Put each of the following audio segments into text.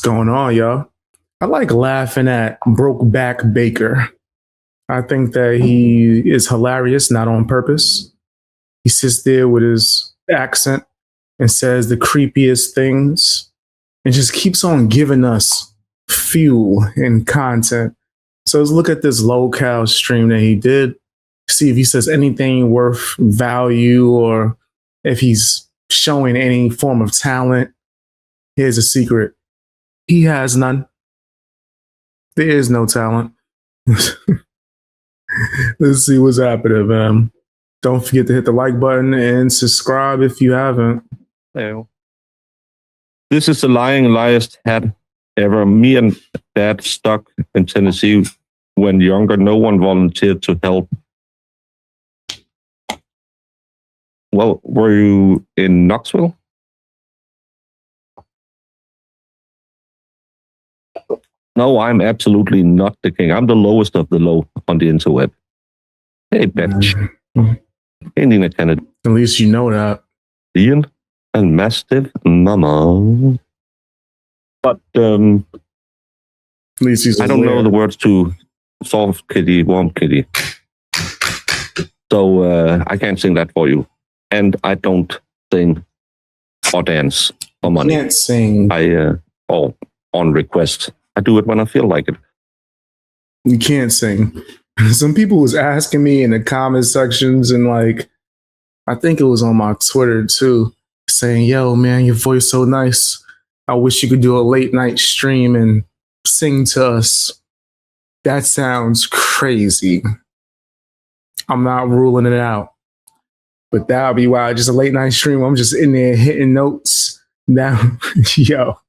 going on, y'all? I like laughing at Brokeback Baker. I think that he is hilarious, not on purpose. He sits there with his accent and says the creepiest things and just keeps on giving us fuel and content. So let's look at this low-cal stream that he did, see if he says anything worth value or if he's showing any form of talent. Here's a secret. He has none. There is no talent. Let's see what's happening, man. Don't forget to hit the like button and subscribe if you haven't. Hello. This is the lyingest hat ever. Me and Dad stuck in Tennessee when younger. No one volunteered to help. Well, were you in Knoxville? No, I'm absolutely not the king. I'm the lowest of the low on the interweb. Hey, bitch. Hey, Nina Kennedy. At least you know that. Ian and Mastiff Mama. But at least he's I don't know the words to soft kitty, warm kitty. So I can't sing that for you. And I don't sing or dance for money. You can't sing. Or on request. I do it when I feel like it. You can't sing. Some people was asking me in the comment sections and like, I think it was on my Twitter too, saying, yo, man, your voice so nice. I wish you could do a late night stream and sing to us. That sounds crazy. I'm not ruling it out. But that'll be why just a late night stream. I'm just in there hitting notes. Now, yo.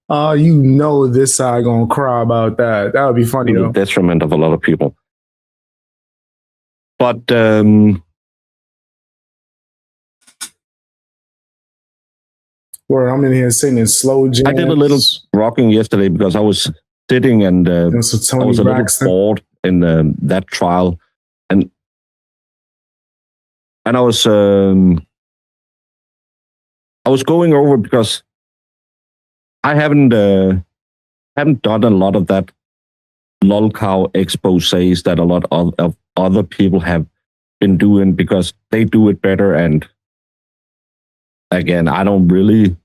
You know this side gonna cry about that. That would be funny, though. The detriment of a lot of people. But where I'm in here singing slow jams. I did a little rocking yesterday because I was sitting and I was a little bored in that trial, and I was going over because I haven't done a lot of that lolcow exposés that a lot of other people have been doing because they do it better. And again, I don't really.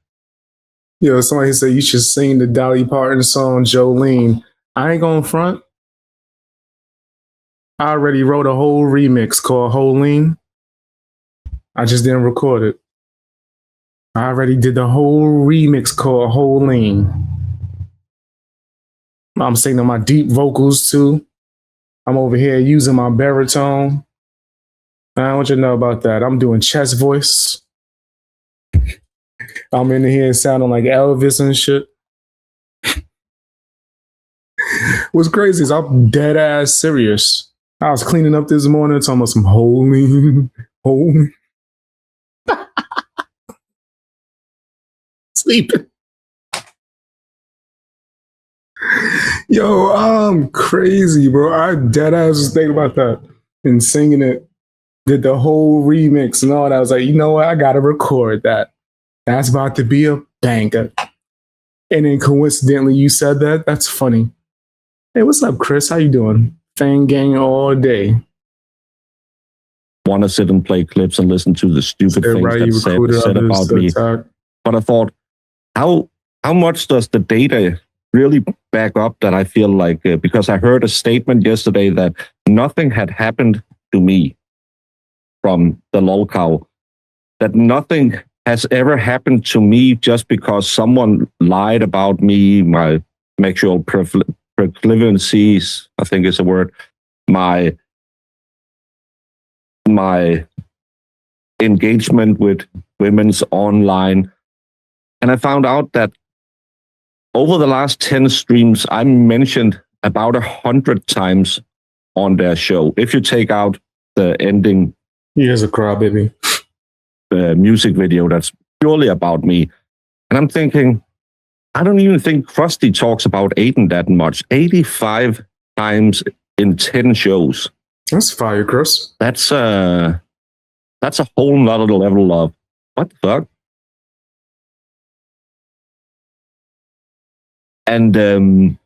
Yo, somebody said you should sing the Dolly Parton song Jolene. I ain't gonna front. I already wrote a whole remix called Jolene. I just didn't record it. I already did the whole remix called Jolene. I'm singing my deep vocals too. I'm over here using my baritone. I want you to know about that. I'm doing chest voice. I'm in here sounding like Elvis and shit. What's crazy is I'm dead ass serious. I was cleaning up this morning talking about some Jolene. Sleeping. Yo, I'm crazy, bro. I dead ass was thinking about that and singing it. Did the whole remix and all that. I was like, you know what? I gotta record that. That's about to be a banger. And then coincidentally, you said that. That's funny. Hey, what's up, Chris? How you doing? Fang gang all day. Want to sit and play clips and listen to the stupid things that said about me. But I thought, how much does the data really back up that I feel like, because I heard a statement yesterday that nothing had happened to me from the lolcow, that nothing has ever happened to me just because someone lied about me, my sexual proclivities, I think is a word, my engagement with women's online. And I found out that over the last 10 streams, I mentioned about 100 times on their show. If you take out the ending, here's a crybaby, music video that's purely about me. And I'm thinking, I don't even think Krusty talks about Aiden that much. 85 times in 10 shows. That's fire, Chris. That's a whole nother level of what the fuck? And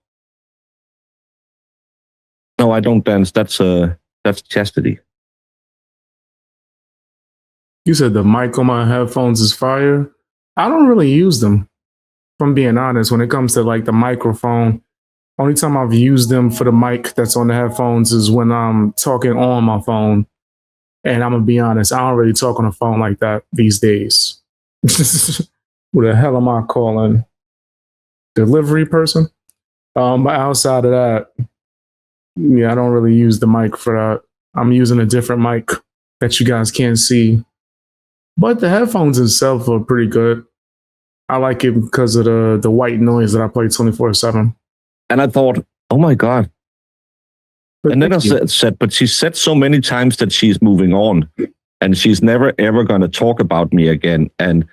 no, I don't dance. That's chastity. You said the mic on my headphones is fire. I don't really use them, if I'm being honest. When it comes to like the microphone, only time I've used them for the mic that's on the headphones is when I'm talking on my phone. And I'm gonna be honest, I don't really talk on the phone like that these days. What the hell am I calling? Delivery person? But outside of that, yeah, I don't really use the mic for that. I'm using a different mic that you guys can't see. But the headphones itself are pretty good. I like it because of the white noise that I play 24/7. And I thought, oh my God. And then I said, but she said so many times that she's moving on and she's never, ever going to talk about me again. And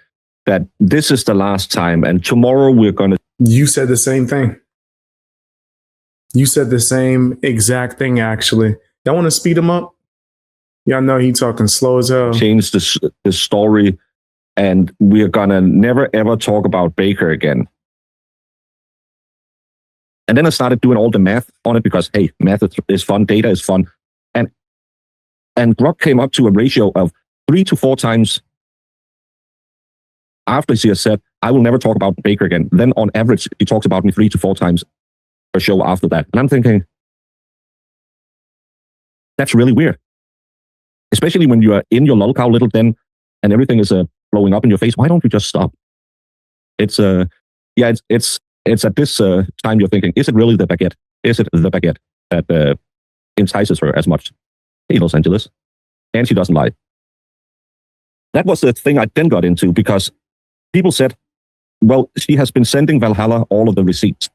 that this is the last time. And tomorrow we're going to. You said the same thing. You said the same exact thing, actually. Y'all want to speed him up? Y'all know he talking slow as hell. Change the story. And we're going to never, ever talk about Baker again. And then I started doing all the math on it because, hey, math is fun, data is fun. And Grok came up to a ratio of 3 to 4 times after she has said, I will never talk about Baker again. Then on average, he talks about me 3 to 4 times per show after that. And I'm thinking, that's really weird. Especially when you are in your lolcow little den and everything is blowing up in your face. Why don't you just stop? It's at this time you're thinking, is it really the baguette? Is it the baguette that entices her as much? Hey, Los Angeles. And she doesn't lie. That was the thing I then got into because people said, well, she has been sending Valhalla all of the receipts.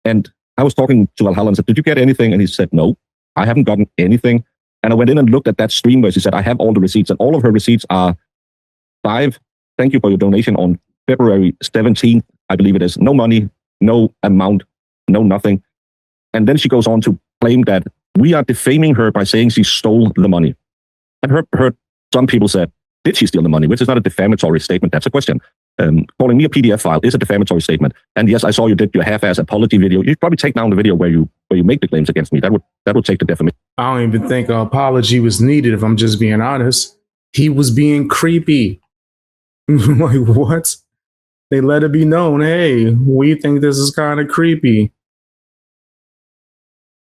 And I was talking to Valhalla and said, did you get anything? And he said, no, I haven't gotten anything. And I went in and looked at that stream where she said, I have all the receipts. And all of her receipts are 5. Thank you for your donation on February 17th, I believe it is. No money, no amount, no nothing. And then she goes on to claim that we are defaming her by saying she stole the money. And heard some people said, did she steal the money? Which is not a defamatory statement. That's a question. Calling me a PDF file is a defamatory statement. And yes, I saw you did your half-ass apology video. You'd probably take down the video where you make the claims against me. That would take the defamation. I don't even think an apology was needed, if I'm just being honest. He was being creepy. Like, what? They let it be known, hey, we think this is kind of creepy.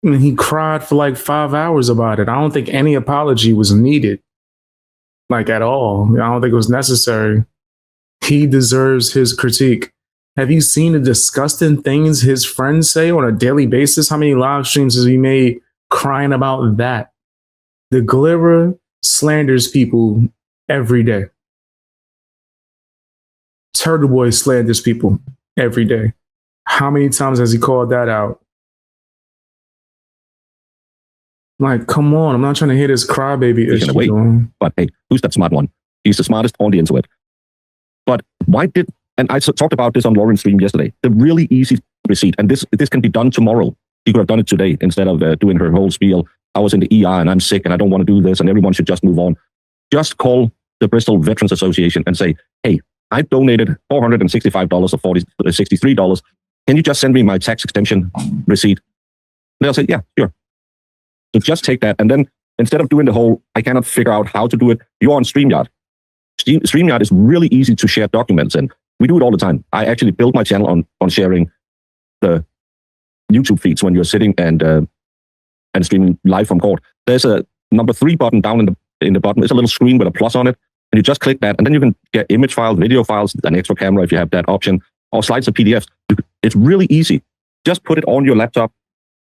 And he cried for like 5 hours about it. I don't think any apology was needed. Like, at all. I don't think it was necessary. He deserves his critique. Have you seen the disgusting things his friends say on a daily basis? How many live streams has he made crying about that? The Glibber slanders people every day. Turtle Boy slanders people every day. How many times has he called that out? Like, come on, I'm not trying to hear this crybaby issue. But hey, who's that smart one? He's the smartest on the internet. But why did, and I talked about this on Lauren's stream yesterday, the really easy receipt, and this can be done tomorrow. He could have done it today instead of doing her whole spiel. I was in the ER and I'm sick and I don't want to do this and everyone should just move on. Just call the Bristol Veterans Association and say, hey, I donated $465 or $63. Can you just send me my tax exemption receipt? And they'll say, yeah, sure. So just take that. And then instead of doing the whole, I cannot figure out how to do it, you're on StreamYard. StreamYard is really easy to share documents and we do it all the time. I actually built my channel on sharing the YouTube feeds when you're sitting and streaming live from court. There's a number 3 button down in the bottom. It's a little screen with a plus on it. And you just click that, and then you can get image files, video files, an extra camera if you have that option, or slides of PDFs. It's really easy. Just put it on your laptop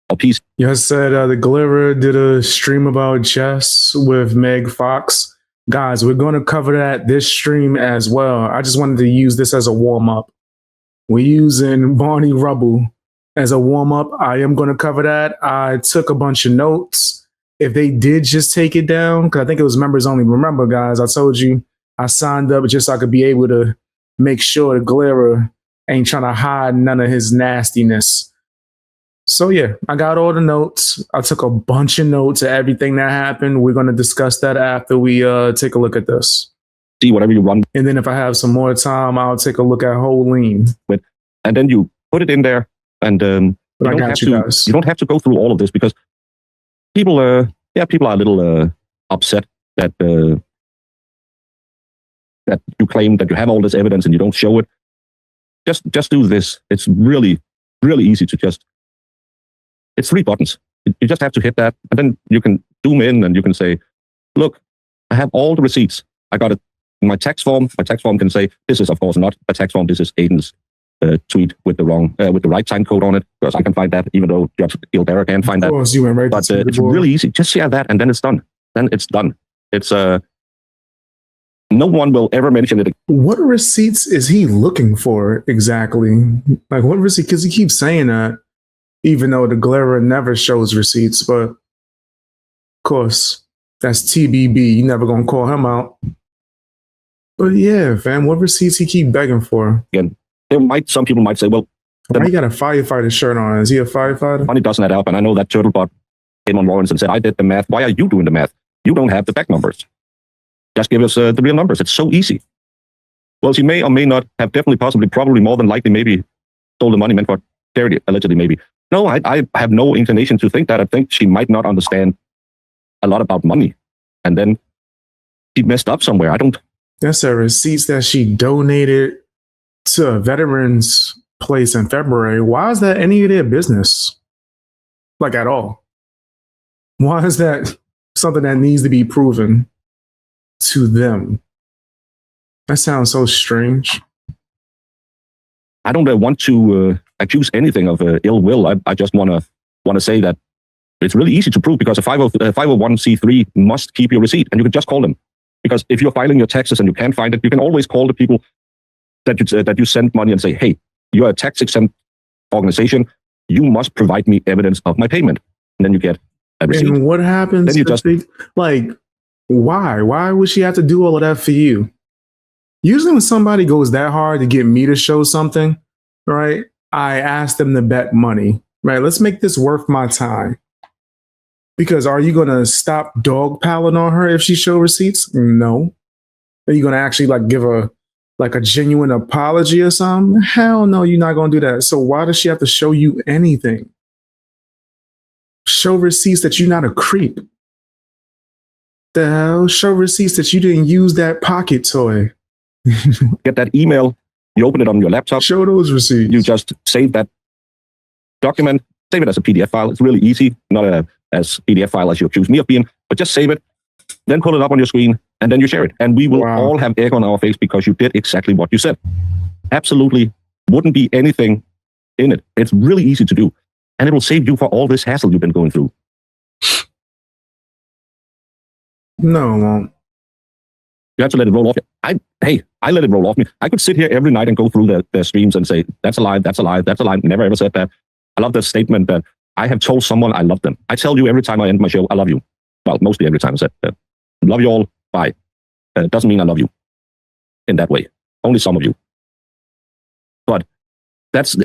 or PC. You said the Glibber did a stream about chess with Meg Fox. Guys, we're going to cover that this stream as well. I just wanted to use this as a warm-up. We're using Barney Rubble as a warm-up. I am going to cover that. I took a bunch of notes. If they did just take it down, because I think it was members only. Remember, guys, I told you I signed up just so I could be able to make sure the Glibber ain't trying to hide none of his nastiness. So, yeah, I got all the notes. I took a bunch of notes of everything that happened. We're going to discuss that after we take a look at this. See whatever you run. And then if I have some more time, I'll take a look at whole lean. And then you put it in there, and you don't have to go through all of this, because people are a little upset that that you claim that you have all this evidence and you don't show it. Just do this. It's really, really easy to it's 3 buttons. You just have to hit that, and then you can zoom in and you can say, look, I have all the receipts. I got it in my tax form. My tax form can say, this is of course not a tax form. This is Aiden's tweet with the right time code on it, because I can find that, even though Judge Gilbera can't find that. Of course, you went right but it's really easy. Just share that, and then it's done. It's no one will ever mention it. What receipts is he looking for exactly? Like, what receipt? Because he keeps saying that, even though the Glera never shows receipts. But of course, that's TBB. You never gonna call him out. But yeah, fam, what receipts he keep begging for? Again, some people might say, well, why you got a firefighter shirt on? Is he a firefighter? Money doesn't add up, and I know that Turtlebot came on Lawrence and said, I did the math. Why are you doing the math? You don't have the back numbers. Just give us the real numbers. It's so easy. Well, she may or may not have definitely, possibly, probably, more than likely, maybe stole the money meant for charity, allegedly, maybe. No, I have no inclination to think that. I think she might not understand a lot about money. And then she messed up somewhere. I don't. That's a receipts that she donated to a veterans place in February. Why is that any of their business? Like, at all? Why is that something that needs to be proven to them? That sounds so strange. I don't want to accuse anything of ill will. I just want to say that it's really easy to prove, because a 501c3 must keep your receipt, and you can just call them. Because if you're filing your taxes and you can't find it, you can always call the people that you send money and say, hey, you're a tax-exempt organization. You must provide me evidence of my payment. And then you get a receipt. And what happens? Then you just why? Why would she have to do all of that for you? Usually when somebody goes that hard to get me to show something, right, I ask them to bet money, right? Let's make this worth my time. Because are you going to stop dogpiling on her if she show receipts? No. Are you going to actually give her a genuine apology or something? Hell no, you're not going to do that. So why does she have to show you anything? Show receipts that you're not a creep. The hell? Show receipts that you didn't use that pocket toy. Get that email, you open it on your laptop. Show those receipts. You just save that document, save it as a PDF file. It's really easy, not as PDF file as you accuse me of being, but just save it, then pull it up on your screen, and then you share it. And we will all have egg on our face because you did exactly what you said. Absolutely wouldn't be anything in it. It's really easy to do. And it will save you for all this hassle you've been going through. No, it won't. You have to let it roll off. I let it roll off me. I could sit here every night and go through their streams and say, that's a lie, that's a lie, that's a lie. Never ever said that. I love the statement that I have told someone I love them. I tell you every time I end my show, I love you. Well, mostly every time I said that. Love you all, bye. It doesn't mean I love you in that way. Only some of you. But it's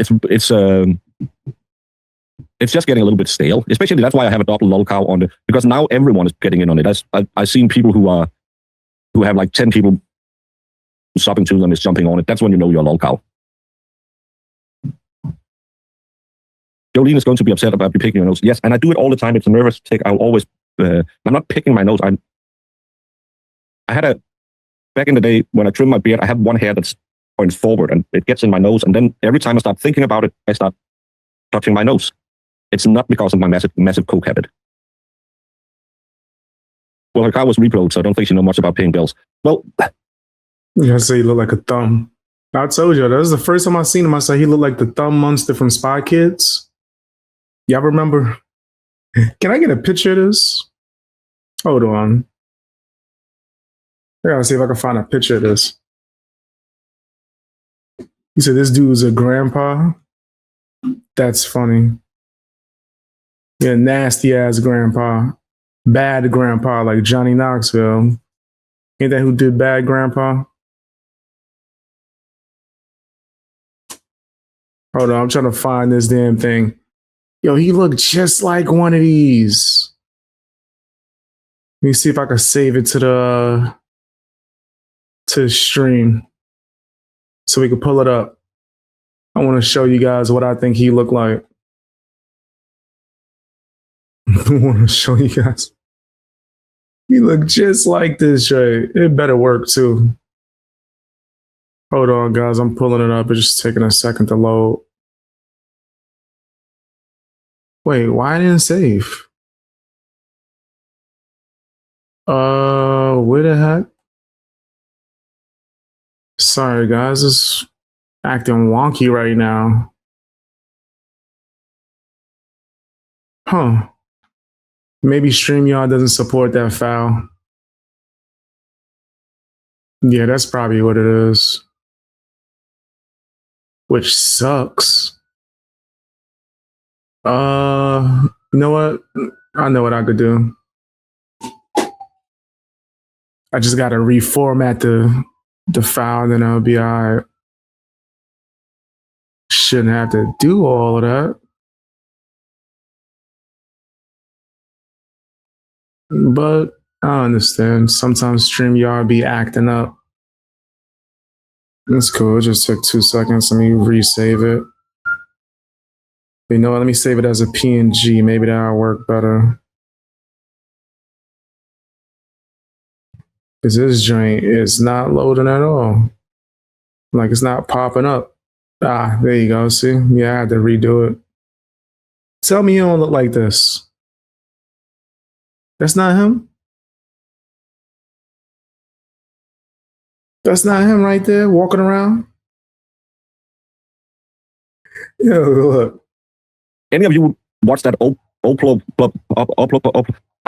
just getting a little bit stale. Especially that's why I have a double lol cow on it, because now everyone is getting in on it. I've seen people who have 10 people stopping to them is jumping on it. That's when you know you're a lol cow. Jolene is going to be upset about you picking your nose. Yes, and I do it all the time. It's a nervous tick. I'll always. I'm not picking my nose. I had back in the day when I trimmed my beard, I had one hair that's points forward and it gets in my nose. And then every time I start thinking about it, I start touching my nose. It's not because of my massive coke habit. Well, her car was repoed, so I don't think she knows much about paying bills. Well, you say he looked like a thumb. I told you, that was the first time I seen him. I said he looked like the thumb monster from Spy Kids. Y'all remember? Can I get a picture of this? Hold on. I gotta see if I can find a picture of this. He said this dude's a grandpa. That's funny. Yeah, nasty ass grandpa. Bad grandpa like Johnny Knoxville. Ain't that who did Bad Grandpa? Hold on, I'm trying to find this damn thing. Yo, he looked just like one of these. Let me see if I can save it to the stream so we can pull it up. I want to show you guys what I think he looked like. I want to show you guys. He looked just like this shit. It better work too. Hold on, guys. I'm pulling it up. It's just taking a second to load. Wait, why didn't it save? Where the heck? Sorry, guys. It's acting wonky right now. Huh. Maybe StreamYard doesn't support that file. Yeah, that's probably what it is. Which sucks. You know what? I know what I could do. I just gotta reformat the file, then I'll be all right. Shouldn't have to do all of that. But I understand. Sometimes StreamYard be acting up. That's cool. It just took 2 seconds. Let me resave it. You know what? Let me save it as a PNG. Maybe that'll work better. Because this joint is not loading at all. Like it's not popping up. Ah, there you go. See? Yeah, I had to redo it. Tell me you don't look like this. That's not him? That's not him right there walking around? Yo, look. Any of you watch that I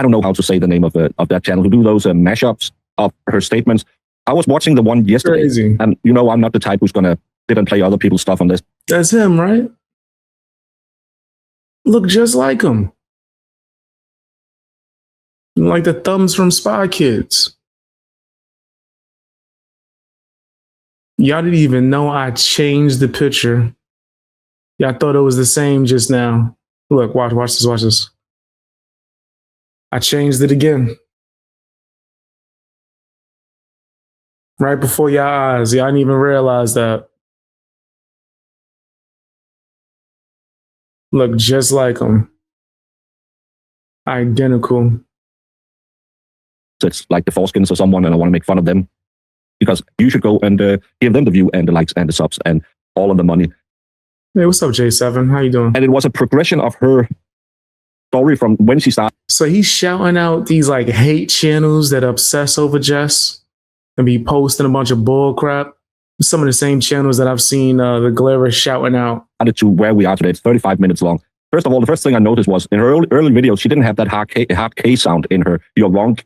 don't know how to say the name of that channel, who do those mashups of her statements. I was watching the one yesterday, Crazy. And you know I'm not the type who's gonna sit and play other people's stuff on this. That's him, right? Look just like him. Like the thumbs from Spy Kids. Y'all didn't even know I changed the picture. Y'all thought it was the same just now. Look, watch this. I changed it again. Right before your eyes. Y'all didn't even realize that. Look just like him. Identical. It's like the foreskins of someone, and I want to make fun of them. Because you should go and give them the view and the likes and the subs and all of the money. Hey, what's up, J7? How you doing? And it was a progression of her story from when she started. So he's shouting out these like hate channels that obsess over Jess and be posting a bunch of bull crap. Some of the same channels that I've seen the Glare shouting out. To where we are today, it's 35 minutes long. First of all, the first thing I noticed was in her early videos, she didn't have that hard K sound in her. You're wrong.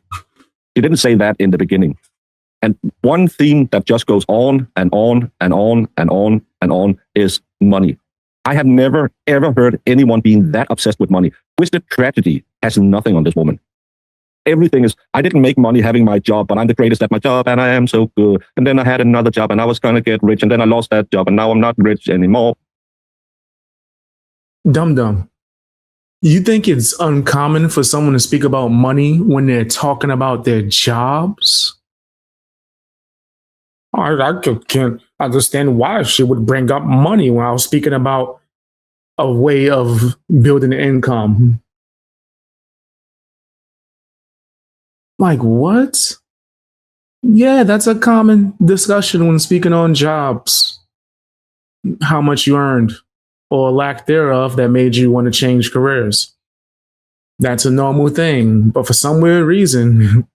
She didn't say that in the beginning. And one theme that just goes on and on and on and on and on is money. I have never, ever heard anyone being that obsessed with money. Twisted Tragedy has nothing on this woman. Everything is, I didn't make money having my job, but I'm the greatest at my job and I am so good. And then I had another job and I was going to get rich and then I lost that job and now I'm not rich anymore. Dum-dum. You think it's uncommon for someone to speak about money when they're talking about their jobs? I can't understand why she would bring up money when I was speaking about a way of building income. Like, what? Yeah, that's a common discussion when speaking on jobs. How much you earned or lack thereof that made you want to change careers. That's a normal thing. But for some weird reason,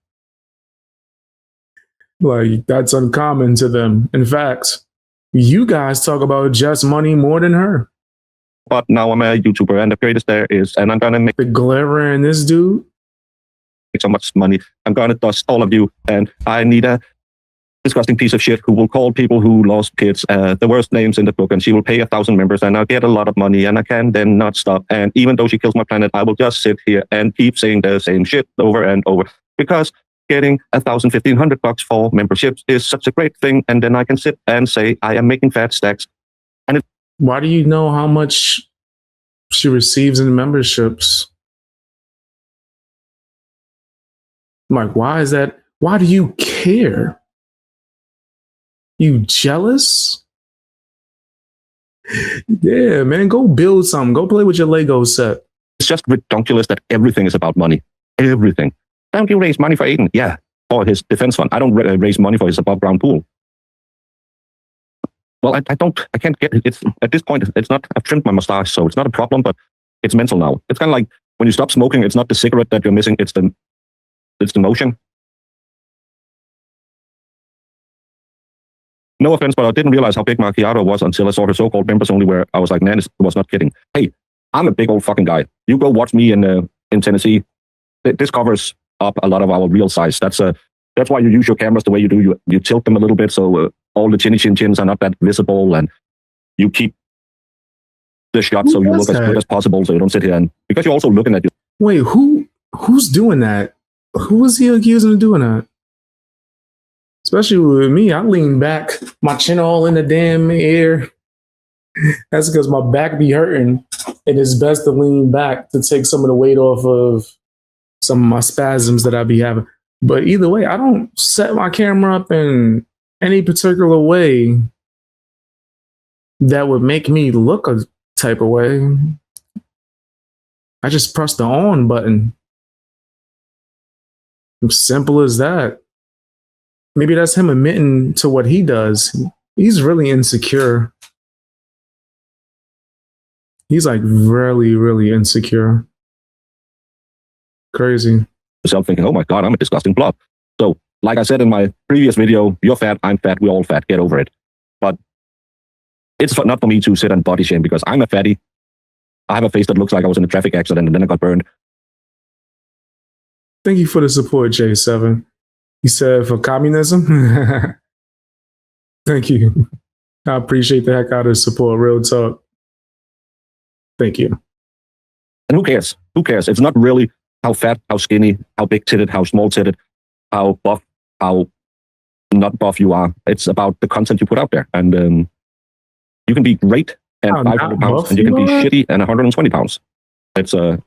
like that's uncommon to them. In fact, you guys talk about just money more than her. But now I'm a YouTuber and the greatest there is, and I'm going to make the Glare and this dude. So much money. I'm going to dust all of you. And I need a disgusting piece of shit who will call people who lost kids the worst names in the book. And she will pay 1,000 members and I'll get a lot of money and I can then not stop. And even though she kills my planet, I will just sit here and keep saying the same shit over and over. Because getting $1,500 for memberships is such a great thing. And then I can sit and say, I am making fat stacks. And why do you know how much she receives in memberships? Like, why is that? Why do you care? You jealous? Yeah, man, go build something. Go play with your Lego set. It's just ridiculous that everything is about money. Everything. Don't you raise money for Aiden? Yeah, for his defense fund. I don't raise money for his above ground pool. Well, I can't get it. It's at this point, it's not, I've trimmed my mustache, so it's not a problem, but it's mental now. It's kind of like when you stop smoking, it's not the cigarette that you're missing, it's the motion. No offense, but I didn't realize how big Macchiato was until I saw her so-called members only, where I was like, man, this was not kidding. Hey, I'm a big old fucking guy. You go watch me in Tennessee. This covers up a lot of our real size. That's why you use your cameras the way you do. You tilt them a little bit so all the chinny chin chins are not that visible, and you keep the shot so you look as good as possible, so you don't sit here and because you're also looking at you. Wait, who's doing that? Who is he accusing of doing that? Especially with me, I lean back, my chin all in the damn air. That's because my back be hurting, and it's best to lean back to take some of the weight off of some of my spasms that I be having. But either way, I don't set my camera up in any particular way that would make me look a type of way. I just press the on button. Simple as that. Maybe that's him admitting to what he does. He's really insecure. He's like really, really insecure. Crazy. Yourself thinking, oh my God, I'm a disgusting blob. So, like I said in my previous video, you're fat, I'm fat, we're all fat, get over it. But it's not for me to sit and body shame because I'm a fatty. I have a face that looks like I was in a traffic accident and then I got burned. Thank you for the support, J7. He said for communism. Thank you. I appreciate the heck out of the support. Real talk. Thank you. And who cares? Who cares? It's not really how fat, how skinny, how big-titted, how small-titted, how buff, how not buff you are. It's about the content you put out there. And you can be great and 500 pounds, and you can be shitty and 120 pounds. It's I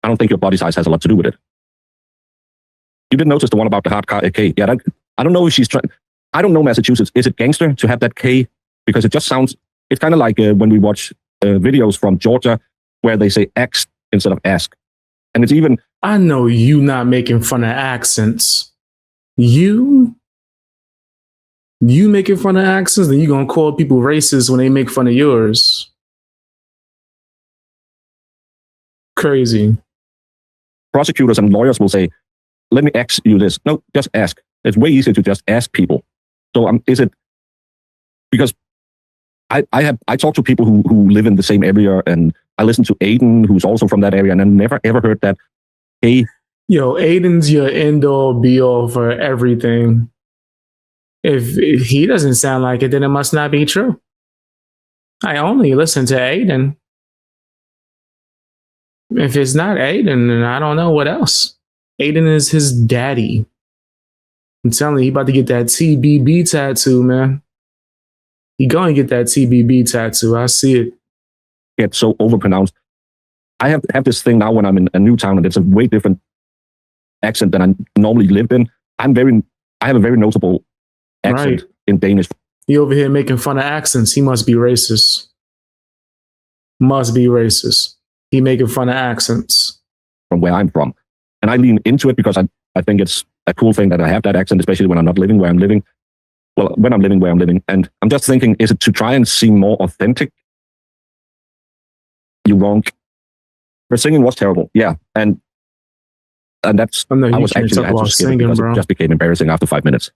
don't think your body size has a lot to do with it. You didn't notice the one about the hard car K. Yeah, I don't know if she's trying. I don't know Massachusetts. Is it gangster to have that K? Because it just sounds. It's kind of like when we watch videos from Georgia where they say X instead of ask, and it's even. I know you not making fun of accents. You making fun of accents, then you gonna call people racist when they make fun of yours. Crazy. Prosecutors and lawyers will say, let me ask you this. No, just ask. It's way easier to just ask people. So is it because I talk to people who live in the same area, and I listen to Aiden, who's also from that area, and I never ever heard that. Hey, yo, Aiden's your end all be all for everything. If he doesn't sound like it, then it must not be true. I only listen to Aiden. If it's not Aiden, then I don't know what else. Aiden is his daddy. I'm telling you, he about to get that TBB tattoo, man. He going to get that TBB tattoo. I see it. It's so overpronounced. I have this thing now when I'm in a new town, and it's a way different accent than I normally lived in. I have a very notable accent in Danish. He over here making fun of accents. He must be racist. Must be racist. He making fun of accents. From where I'm from. And I lean into it because I think it's a cool thing that I have that accent, especially when I'm not living where I'm living. Well, when I'm living where I'm living. And I'm just thinking, is it to try and seem more authentic? You wrong. Her singing was terrible. Yeah. And that's, I was actually, I had to skip it because it just became embarrassing after 5 minutes.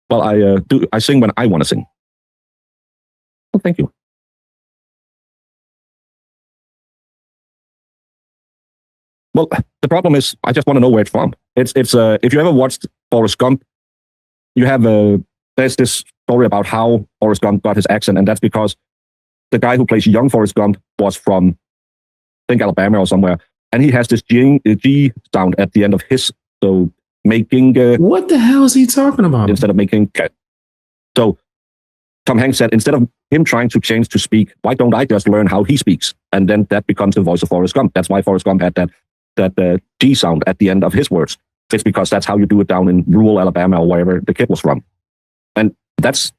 Well, I sing when I want to sing. Well, thank you. Well, the problem is, I just want to know where it's from. It's if you ever watched Forrest Gump, you have there's this story about how Forrest Gump got his accent, and that's because the guy who plays young Forrest Gump was from, I think, Alabama or somewhere, and he has this G sound at the end of his, so making. What the hell is he talking about? Instead of making. So Tom Hanks said, instead of him trying to change to speak, why don't I just learn how he speaks? And then that becomes the voice of Forrest Gump. That's why Forrest Gump had that G sound at the end of his words. It's because that's how you do it down in rural Alabama or wherever the kid was from. And that's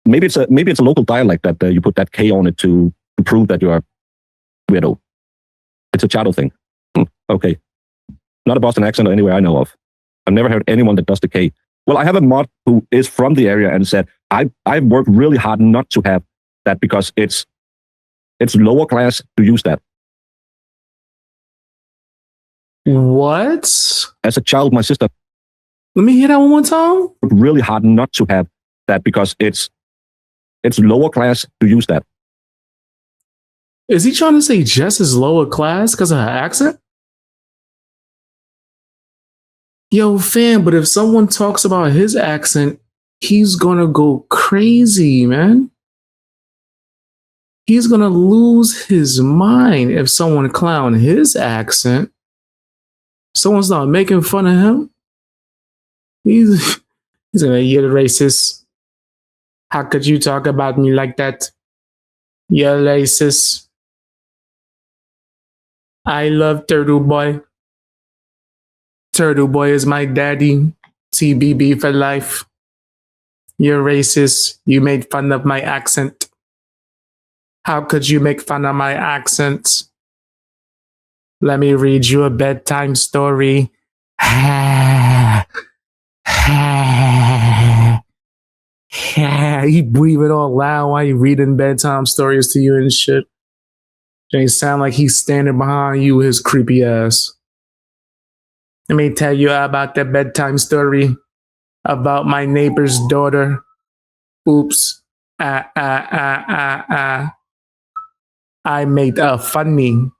maybe it's a local dialect that you put that K on it to prove that you are weirdo. It's a Chato thing. Okay. Not a Boston accent or anywhere I know of. I've never heard anyone that does the K. Well, I have a mod who is from the area and said, I've worked really hard not to have that because it's lower class to use that. What? As a child, my sister. Let me hear that one more time. Worked really hard not to have that because it's lower class to use that. Is he trying to say Jess is lower class because of her accent? Yo, fam, but if someone talks about his accent, he's gonna go crazy, man. He's gonna lose his mind if someone clown his accent. Someone's not making fun of him. He's gonna, you're racist. How could you talk about me like that? You're racist. I love Turtle Boy. Turtle Boy is my daddy. TBB for life. You're racist. You made fun of my accent. How could you make fun of my accent? Let me read you a bedtime story. He breathing all loud while he reading bedtime stories to you and shit. They sound like he's standing behind you with his creepy ass. Let me tell you about the bedtime story about my neighbor's daughter. Oops. I made a funny.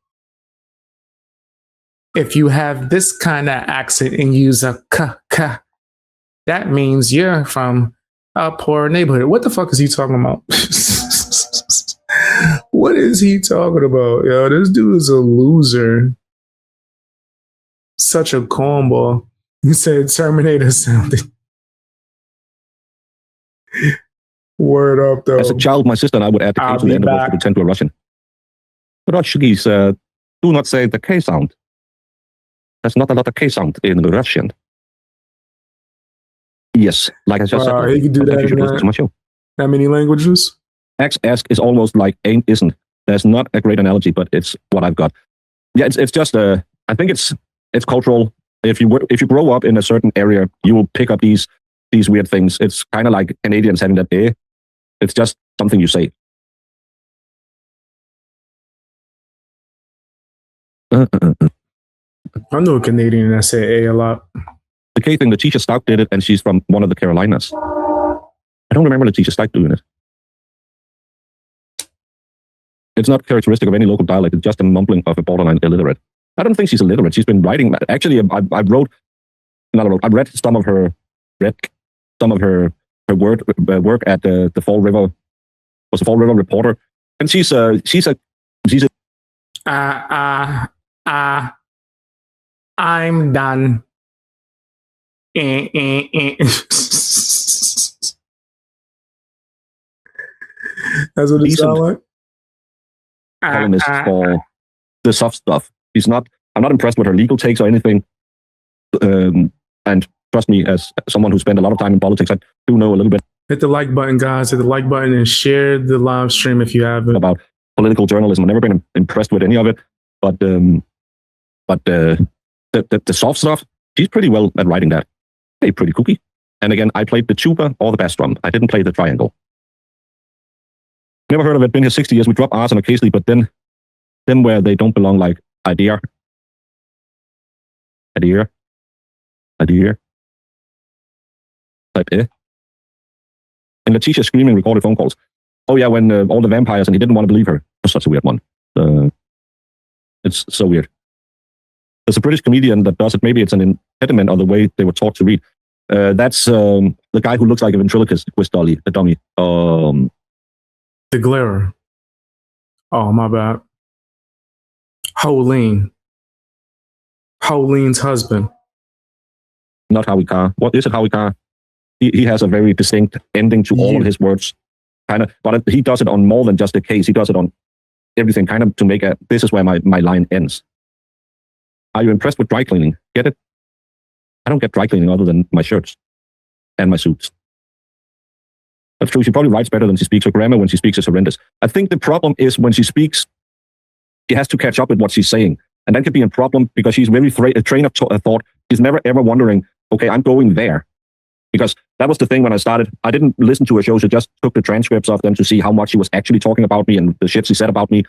If you have this kind of accent and use a k, that means you're from a poor neighborhood. What the fuck is he talking about? What is he talking about? Yo, this dude is a loser. Such a cornball. He said Terminator sounding. Word up, though. As a child, my sister and I would add the K to the end of words to pretend to a Russian. But Portuguese do not say the K sound. There's not a lot of K sound in Russian. Yes, like I just said. He can do that in that many languages? Ask is almost like ain't isn't. There's not a great analogy, but it's what I've got. Yeah, it's just I think it's cultural. If you grow up in a certain area, you will pick up these weird things. It's kind of like Canadians having that eh. It's just something you say. I know a Canadian that say a lot. The K thing, Letitia Stout did it, and she's from one of the Carolinas. I don't remember Letitia Stout doing it. It's not characteristic of any local dialect. It's just a mumbling of a borderline illiterate. I don't think she's illiterate. She's been writing. Actually, I read some of her work at the Fall River. Was the Fall River Reporter, and she's a. I'm done. That's what it sounds like. Columnist for the soft stuff. I'm not impressed with her legal takes or anything. And trust me, as someone who spent a lot of time in politics, I do know a little bit. Hit the like button, guys. Hit the like button and share the live stream if you haven't. About political journalism. I've never been impressed with any of it. But the soft stuff, she's pretty well at writing that. Hey, pretty cookie. And again, I played the tuba or the bass drum. I didn't play the triangle. Never heard of it. Been here 60 years. We drop R's on occasionally, but then where they don't belong, like idea. Type eh. And Letitia screaming recorded phone calls. Oh yeah, when all the vampires, and he didn't want to believe her. That's such a weird one. It's so weird. There's a British comedian that does it. Maybe it's an impediment or the way they were taught to read. That's the guy who looks like a ventriloquist dummy. The Glarer. Oh, my bad. Holene's husband. Not Howie Carr. What is it, Howie Carr? He has a very distinct ending to all of his words. But he does it on more than just a case. He does it on everything, kind of to make this is where my line ends. Are you impressed with dry cleaning? Get it? I don't get dry cleaning other than my shirts and my suits. That's true. She probably writes better than she speaks. Her grammar when she speaks is horrendous. I think the problem is when she speaks, she has to catch up with what she's saying. And that could be a problem because she's very a train of thought. She's never ever wondering, okay, I'm going there. Because that was the thing when I started. I didn't listen to her shows. I just took the transcripts of them to see how much she was actually talking about me and the shit she said about me.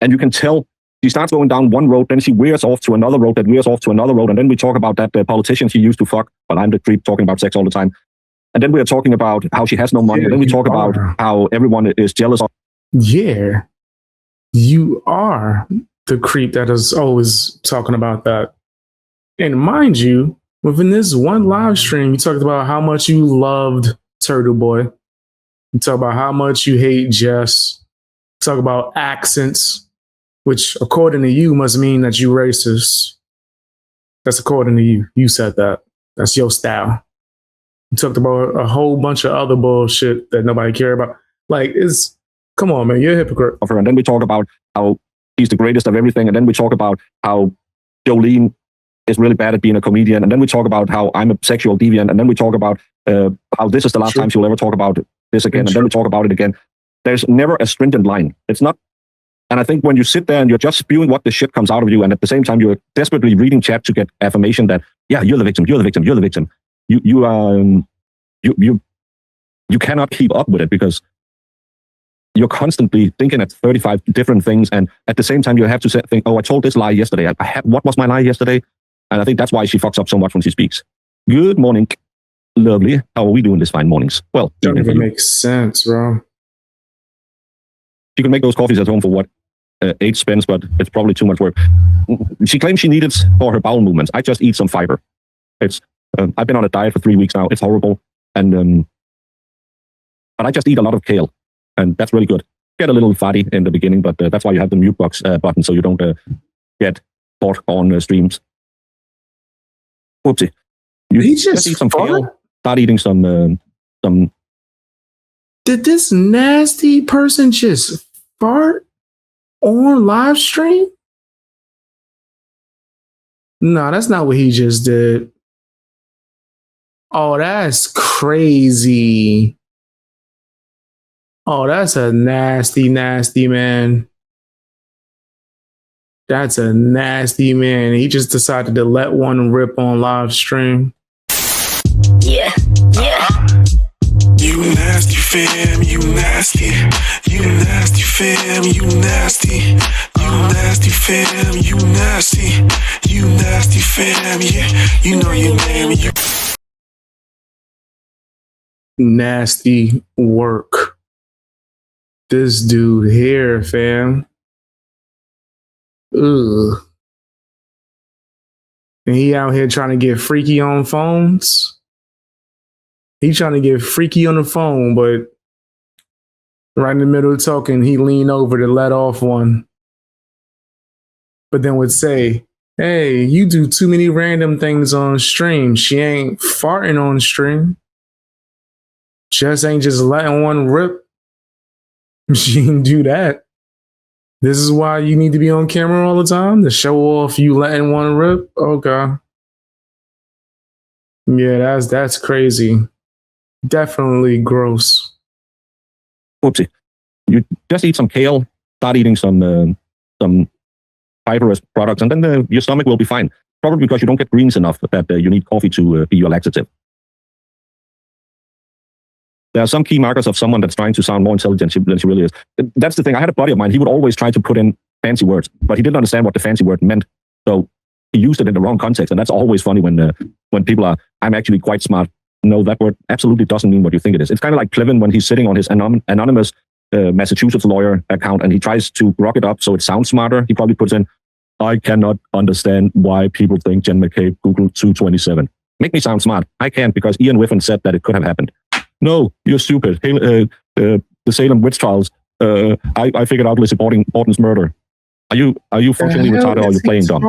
And you can tell she starts going down one road, then she veers off to another road, that veers off to another road. And then we talk about that politician she used to fuck, but I'm the creep talking about sex all the time. And then we are talking about how she has no money. And then we talk about how everyone is jealous of. Yeah, you are the creep that is always talking about that. And mind you, within this one live stream, you talked about how much you loved Turtle Boy. You talk about how much you hate Jess. You talk about accents, which according to you must mean that you racist. That's according to you. You said that. That's your style. You talked about a whole bunch of other bullshit that nobody care about. Like, come on, man, you're a hypocrite. And then we talk about how he's the greatest of everything. And then we talk about how Jolene is really bad at being a comedian. And then we talk about how I'm a sexual deviant. And then we talk about how this is the last time she'll ever talk about this again. And then we talk about it again. There's never a stringent line. It's not. And I think when you sit there and you're just spewing what the shit comes out of you, and at the same time you're desperately reading chat to get affirmation that, yeah, you're the victim, you're the victim, you're the victim. You cannot keep up with it because you're constantly thinking at 35 different things, and at the same time you have to think, oh, I told this lie yesterday. What was my lie yesterday? And I think that's why she fucks up so much when she speaks. Good morning, lovely. How are we doing this fine mornings? Well, doesn't even make sense, bro. She can make those coffees at home for what? 8 cents, but it's probably too much work. She claims she needs it for her bowel movements. I just eat some fiber. It's I've been on a diet for 3 weeks now. It's horrible, and but I just eat a lot of kale. And that's really good. Get a little fatty in the beginning, but that's why you have the mute box button so you don't get caught on streams. Whoopsie. You just eat some kale. Start eating some. Did this nasty person just fart on live stream? No, that's not what he just did. Oh, that's crazy. Oh, that's a nasty, nasty man. That's a nasty man. He just decided to let one rip on live stream. Yeah. You nasty fam, you nasty. You nasty fam, you nasty. You nasty fam, you nasty. You nasty fam, yeah. You know your name. Nasty work. This dude here, fam. Ugh. And he out here trying to get freaky on phones. He trying to get freaky on the phone, but right in the middle of talking, he leaned over to let off one. But then would say, hey, you do too many random things on stream. She ain't farting on stream. Just ain't just letting one rip. She didn't do that. This is why you need to be on camera all the time, to show off you letting one rip. Okay. Yeah, that's crazy. Definitely gross. Whoopsie. You just eat some kale, start eating some fibrous products, and then your stomach will be fine. Probably because you don't get greens enough that you need coffee to be your laxative. There are some key markers of someone that's trying to sound more intelligent than she really is. That's the thing. I had a buddy of mine. He would always try to put in fancy words, but he didn't understand what the fancy word meant. So he used it in the wrong context. And that's always funny when people are, I'm actually quite smart. No, that word absolutely doesn't mean what you think it is. It's kind of like Clevin when he's sitting on his anonymous Massachusetts lawyer account and he tries to grok it up so it sounds smarter. He probably puts in, I cannot understand why people think Jen McCabe Googled 227. Make me sound smart. I can't because Ian Whiffen said that it could have happened. No, you're stupid. The Salem witch trials. I figured out Lizzie Borden's murder. Are you functionally retarded or are you playing dumb?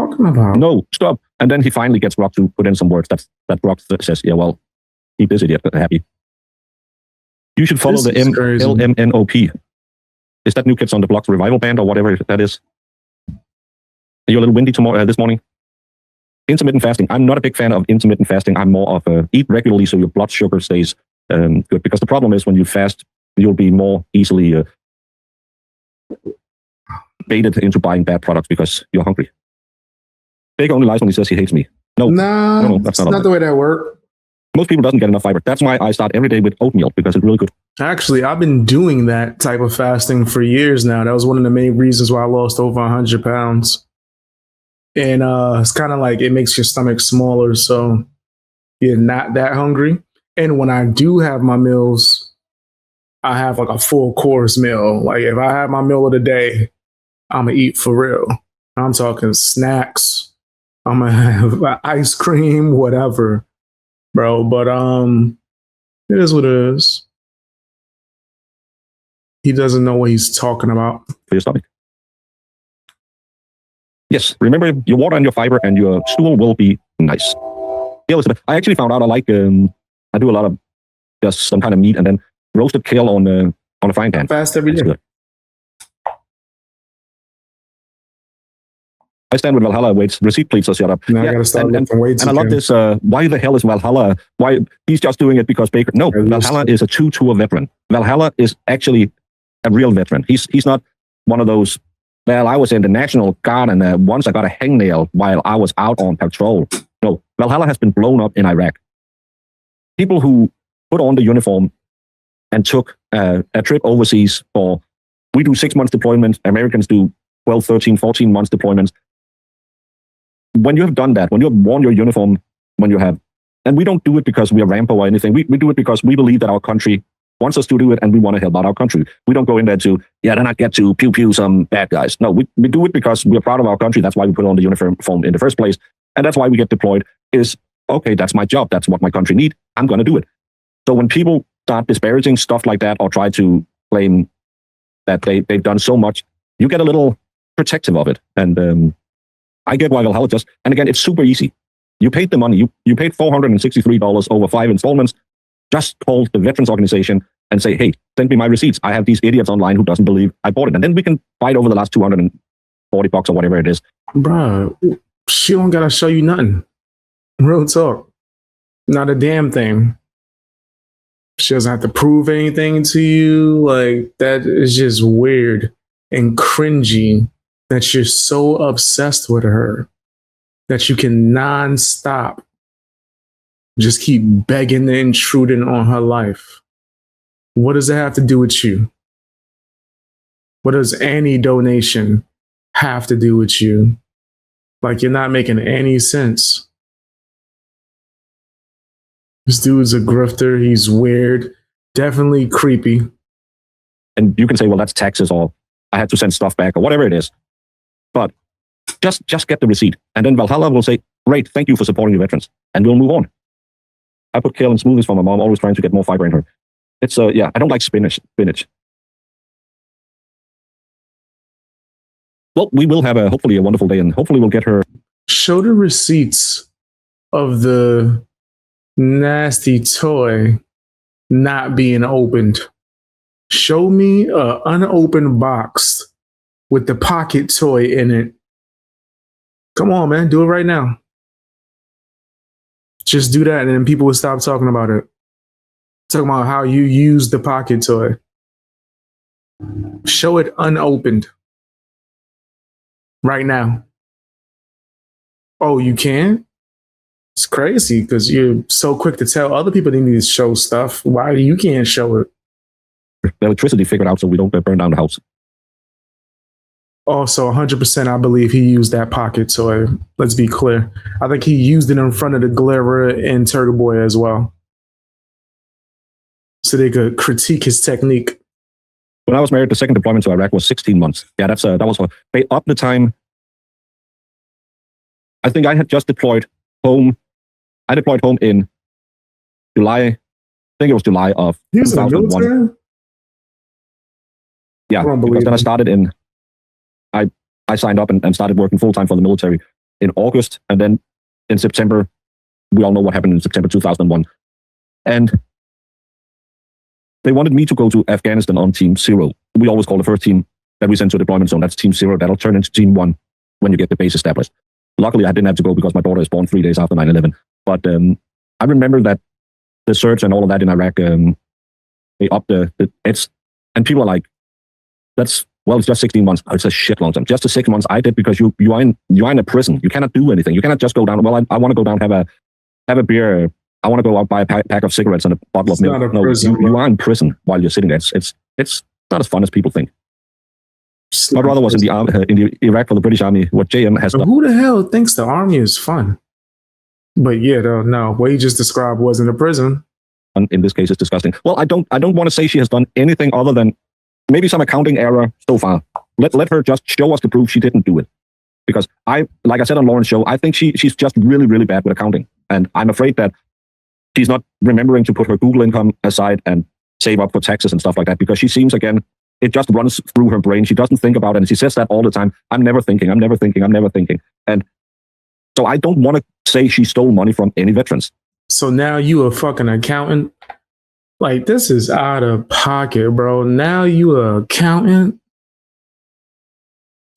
No, stop. And then he finally gets Brock to put in some words. That Brock says, yeah, well, keep this idiot happy. You should follow the LMNOP. Is that New Kids on the Block's revival band or whatever that is? Are you a little windy this morning? Intermittent fasting. I'm not a big fan of intermittent fasting. I'm more of eat regularly so your blood sugar stays good, because the problem is when you fast, you'll be more easily baited into buying bad products because you're hungry. Baker only lies when he says he hates me. No, that's not the way that works. Most people doesn't get enough fiber. That's why I start every day with oatmeal, because it's really good. Actually, I've been doing that type of fasting for years now. That was one of the main reasons why I lost over 100 pounds. And it's kind of like it makes your stomach smaller, so you're not that hungry. And when I do have my meals, I have like a full course meal. Like if I have my meal of the day, I'm gonna eat for real. I'm talking snacks. I'm gonna have ice cream, whatever, bro. But it is what it is. He doesn't know what he's talking about. For your stomach. Yes, remember your water and your fiber, and your stool will be nice. Kale is, I actually found out I like. I do a lot of just some kind of meat and then roasted kale on a frying pan. Fast every day. Good. I stand with Valhalla weights. Receipt, please. So shut up. Now I gotta start lifting weights. And I love this. Why the hell is Valhalla? Why he's just doing it because Baker? No, Valhalla is a 2-tour veteran. Valhalla is actually a real veteran. He's not one of those. Well, I was in the National Guard, and once I got a hangnail while I was out on patrol. No, Valhalla has been blown up in Iraq. People who put on the uniform and took a trip overseas for, we do 6 months deployment, Americans do 12, 13, 14 months deployments. When you have done that, when you have worn your uniform, when you have, and we don't do it because we are Rambo or anything, we do it because we believe that our country wants us to do it, and we want to help out our country. We don't go in there to, then I get to pew some bad guys. No, we do it because we're proud of our country. That's why we put on the uniform in the first place. And that's why we get deployed is, okay, that's my job. That's what my country needs. I'm going to do it. So when people start disparaging stuff like that or try to claim that they've done so much, you get a little protective of it. And I get why Valhalla just, and again, it's super easy. You paid the money. You paid $463 over 5 installments. Just call the veterans organization and say, hey, send me my receipts. I have these idiots online who doesn't believe I bought it. And then we can fight over the last $240 or whatever it is. Bro, she don't gotta show you nothing. Real talk. Not a damn thing. She doesn't have to prove anything to you. Like, that is just weird and cringy that you're so obsessed with her that you can nonstop just keep begging and intruding on her life. What does it have to do with you? What does any donation have to do with you? Like, you're not making any sense. This dude's a grifter. He's weird. Definitely creepy. And you can say, well, that's taxes, or I had to send stuff back, or whatever it is. But just get the receipt. And then Valhalla will say, great, thank you for supporting your veterans. And we'll move on. I put kale in smoothies for my mom, always trying to get more fiber in her. It's, I don't like spinach. Well, we will have hopefully a wonderful day, and hopefully we'll get her. Show the receipts of the nasty toy not being opened. Show me an unopened box with the pocket toy in it. Come on, man. Do it right now. Just do that, and then people will stop talking about it. Talking about how you use the pocket toy. Show it unopened. Right now. Oh, you can? It's crazy because you're so quick to tell other people they need to show stuff. Why you can't show it? The electricity figured out so we don't burn down the house. Also, 100% I believe he used that pocket toy. Let's be clear. I think he used it in front of the Glera and Turtle Boy as well. So they could critique his technique. When I was married, the second deployment to Iraq was 16 months. Yeah, that was up the time. I think I had just deployed home. I deployed home in July. I think it was July of 2001. Yeah, because then I started in. I signed up and started working full time for the military in August, and then in September, we all know what happened in September 2001, and they wanted me to go to Afghanistan on Team 0. We always call the first team that we send to a deployment zone, that's Team 0. That'll turn into Team 1 when you get the base established. Luckily, I didn't have to go because my daughter is born 3 days after 9/11. But I remember that the surge and all of that in Iraq, they upped and people are like, it's just 16 months. Oh, it's a shit long time. Just the 6 months I did because you are in a prison. You cannot do anything. You cannot just go down. Well, I want to go down, have a beer. I want to go out, buy a pack of cigarettes and a bottle of milk. No, you are in prison while you're sitting there. It's not as fun as people think. My brother was in the Iraq for the British Army. What JM has done. Who the hell thinks the army is fun? But yeah, no, what you just described wasn't a prison. In this case, it's disgusting. Well, I don't want to say she has done anything other than maybe some accounting error so far. Let her just show us the proof she didn't do it. Because like I said on Lauren's show, I think she's just really, really bad with accounting. And I'm afraid that she's not remembering to put her Google income aside and save up for taxes and stuff like that. Because she seems, again, it just runs through her brain. She doesn't think about it. And she says that all the time. I'm never thinking. And so I don't want to say she stole money from any veterans. So now you a fucking accountant? Like, this is out of pocket, bro. Now you a accountant?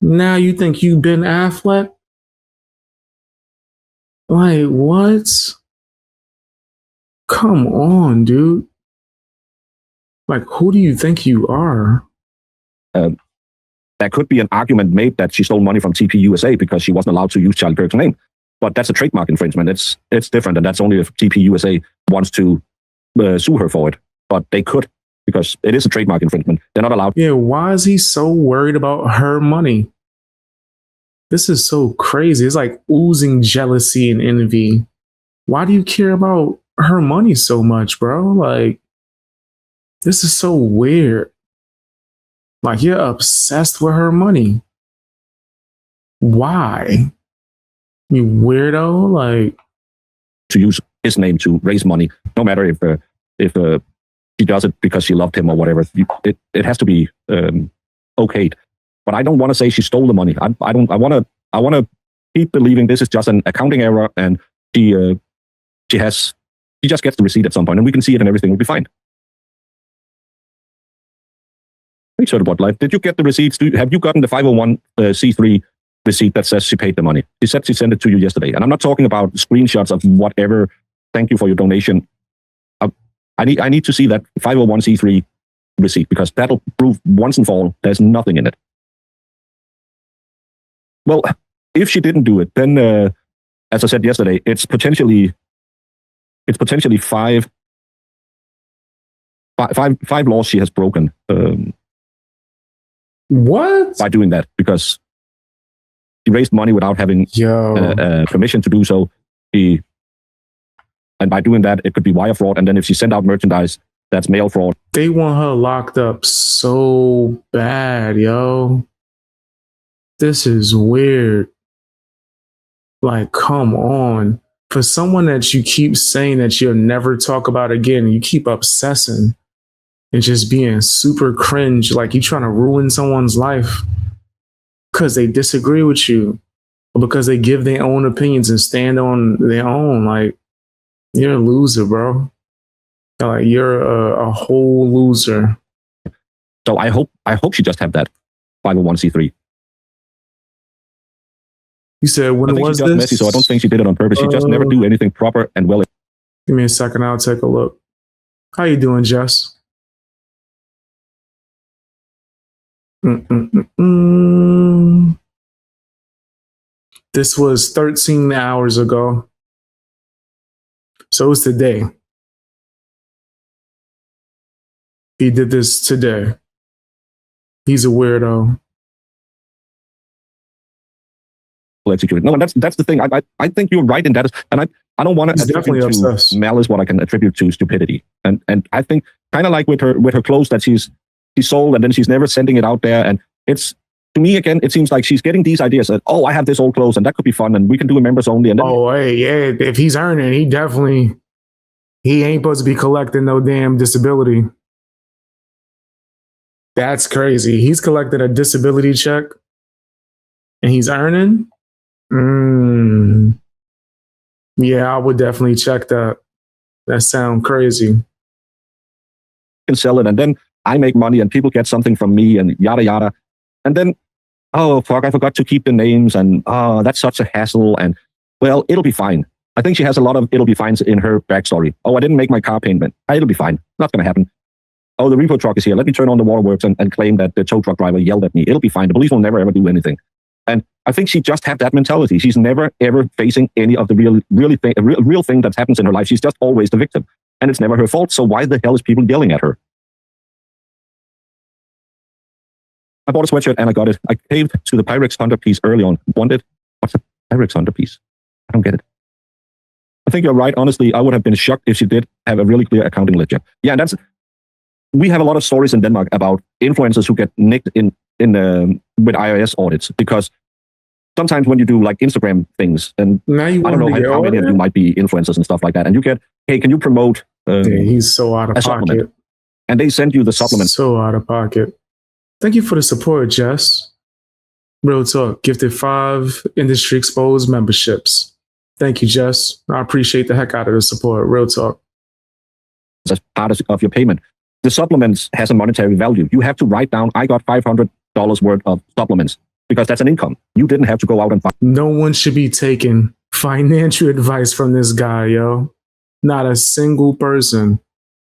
Now you think you Ben Affleck? Like, what? Come on, dude. Like, who do you think you are? There could be an argument made that she stole money from TP USA because she wasn't allowed to use Charlie Kirk's name. But that's a trademark infringement. It's different, and that's only if TP USA wants to sue her for it. But they could, because it is a trademark infringement. They're not allowed. Yeah, why is he so worried about her money? This is so crazy. It's like oozing jealousy and envy. Why do you care about her money so much, bro? Like, this is so weird. Like, you're obsessed with her money. Why? You weirdo. Like, to use his name to raise money, no matter if she does it because she loved him or whatever. It has to be okayed. But I don't want to say she stole the money. I want to keep believing this is just an accounting error, and she just gets the receipt at some point, and we can see it, and everything will be fine. Thanks for the bot life. Did you get the receipts? Have you gotten the 501c3 receipt that says she paid the money? She said she sent it to you yesterday, and I'm not talking about screenshots of whatever. Thank you for your donation. I need to see that 501c3 receipt, because that'll prove once and for all there's nothing in it. Well, if she didn't do it, then as I said yesterday, it's potentially five laws she has broken. What? By doing that, because she raised money without having permission to do so. And by doing that, it could be wire fraud. And then if she sent out merchandise, that's mail fraud. They want her locked up so bad, yo. This is weird. Like, come on. For someone that you keep saying that you'll never talk about again, you keep obsessing and just being super cringe, like you're trying to ruin someone's life because they disagree with you or because they give their own opinions and stand on their own. Like, you're a loser, bro. Like, you're a whole loser. So I hope she just have that 501c3. You said when was this? Messy, so I don't think she did it on purpose. She just never do anything proper and well. Give me a second. I'll take a look. How you doing, Jess? This was 13 hours ago. So it's today. He did this today. He's a weirdo. Executed. No, and that's the thing. I think you're right in that. And I don't want to attribute to malice what I can attribute to stupidity. And I think kind of like with her clothes that she sold and then she's never sending it out there. And it's, to me, again, it seems like she's getting these ideas that, oh, I have this old clothes and that could be fun and we can do a members only. And then, hey, yeah, if he's earning, he ain't supposed to be collecting no damn disability. That's crazy. He's collecting a disability check and he's earning. Yeah, I would definitely check that. That sounds crazy. Can sell it, and then I make money, and people get something from me, and yada yada. And then, oh fuck, I forgot to keep the names, and that's such a hassle. And well, it'll be fine. I think she has a lot of it'll be fines in her backstory. Oh, I didn't make my car payment. It'll be fine. Not going to happen. Oh, the repo truck is here. Let me turn on the waterworks and claim that the tow truck driver yelled at me. It'll be fine. The police will never, ever do anything. And I think she just had that mentality. She's never, ever facing any of the real thing that happens in her life. She's just always the victim. And it's never her fault. So why the hell is people yelling at her? I bought a sweatshirt and I got it. I caved to the Pyrex Hunter piece early on. Wanted. What's a Pyrex Hunter piece? I don't get it. I think you're right. Honestly, I would have been shocked if she did have a really clear accounting ledger. Yeah, and we have a lot of stories in Denmark about influencers who get nicked in with IRS audits, because sometimes when you do like Instagram things, and I don't know how many of you might be influencers and stuff like that, and you get, hey, can you promote he's so out of pocket. Supplement? And they send you the supplement. So out of pocket. Thank you for the support, Jess. Real talk. Gifted 5 industry exposed memberships. Thank you, Jess. I appreciate the heck out of the support. Real talk. As part of your payment. The supplements has a monetary value. You have to write down, I got $500 worth of supplements, because that's an income. You didn't have to go out and buy. No one should be taking financial advice from this guy, yo. Not a single person.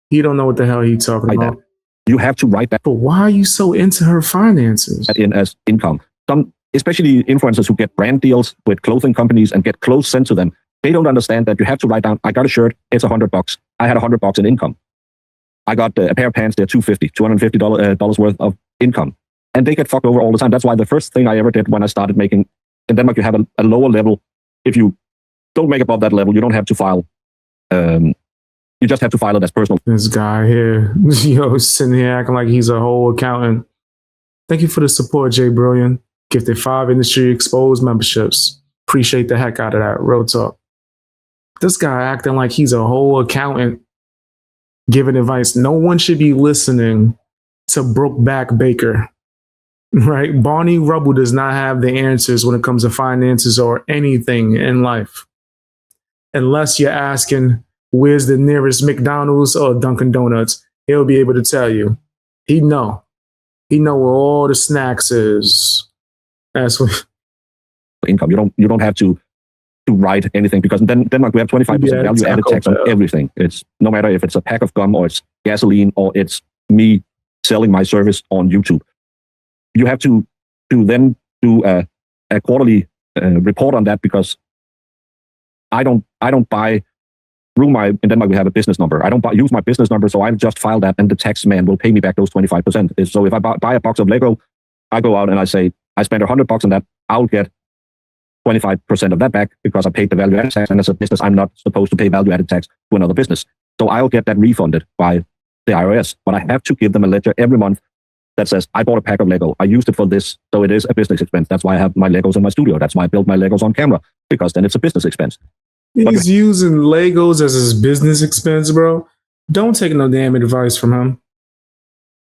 He don't know what the hell he's talking about. That. You have to write that. But why are you so into her finances? In as income. Some, especially influencers who get brand deals with clothing companies and get clothes sent to them, they don't understand that you have to write down, I got a shirt, it's $100. I had $100 in income. I got a pair of pants, they're $250 worth of income. And they get fucked over all the time. That's why the first thing I ever did when I started making, in Denmark, you have a lower level. If you don't make above that level, you don't have to file. You just have to file it as personal. This guy here, yo, sitting here acting like he's a whole accountant. Thank you for the support, Jay Brilliant. Gifted 5 industry exposed memberships. Appreciate the heck out of that. Real talk. This guy acting like he's a whole accountant giving advice. No one should be listening to Brokeback Baker, right? Barney Rubble does not have the answers when it comes to finances or anything in life. Unless you're asking, where's the nearest McDonald's or Dunkin' Donuts? He'll be able to tell you. He know where all the snacks is. That's what income. You don't have to write anything, because in Denmark we have 25% value added tax on everything. It's no matter if it's a pack of gum or it's gasoline or it's me selling my service on YouTube. You have to then do a quarterly report on that, because I don't buy in Denmark we have a business number. I don't use my business number, so I just file that and the tax man will pay me back those 25%. So if I buy a box of Lego, I go out and I say, I spent $100 on that, I'll get 25% of that back because I paid the value added tax, and as a business, I'm not supposed to pay value added tax to another business. So I'll get that refunded by the IRS, but I have to give them a ledger every month that says, I bought a pack of Lego. I used it for this, so it is a business expense. That's why I have my Legos in my studio. That's why I build my Legos on camera, because then it's a business expense. He's using Legos as his business expense, bro. Don't take no damn advice from him.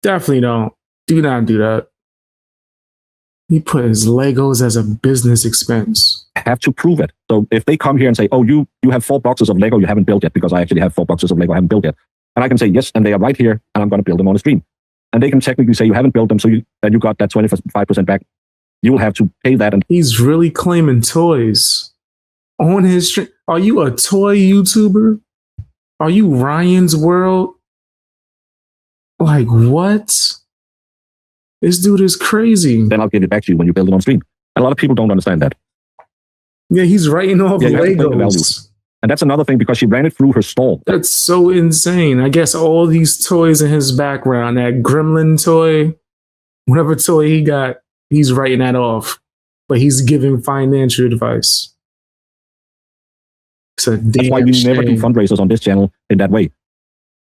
Definitely don't. Do not do that. He put his Legos as a business expense. I have to prove it. So if they come here and say, oh, you have 4 boxes of Lego you haven't built yet, because I actually have 4 boxes of Lego I haven't built yet. And I can say, yes, and they are right here, and I'm going to build them on the stream. And they can technically say you haven't built them, so you got that 25% back. You will have to pay that. And he's really claiming toys on his stream. Are you a toy YouTuber? Are you Ryan's World? Like, what? This dude is crazy. Then I'll give it back to you when you build it on stream. And a lot of people don't understand that. Yeah, he's writing off Legos. And that's another thing, because she ran it through her store. That's so insane. I guess all these toys in his background, that gremlin toy, whatever toy he got, he's writing that off. But he's giving financial advice. That's why we never do fundraisers on this channel in that way.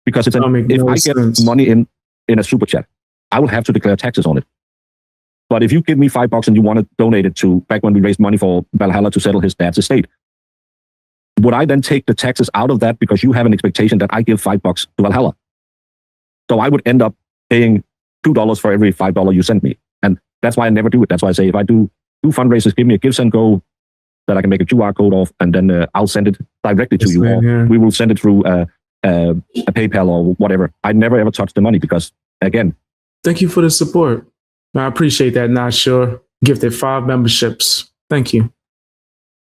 Because if I get money in a super chat, I will have to declare taxes on it. But if you give me $5 and you want to donate it to, back when we raised money for Valhalla to settle his dad's estate, would I then take the taxes out of that because you have an expectation that I give $5 to Valhalla? So I would end up paying $2 for every $5 you send me. And that's why I never do it. That's why I say, if I do fundraisers, give me a Give Send Go that I can make a QR code of, and then I'll send it directly to you. Or we will send it through a PayPal or whatever. I never ever touch the money, because, again. Thank you for the support. I appreciate that. Not sure. Gifted 5 memberships. Thank you.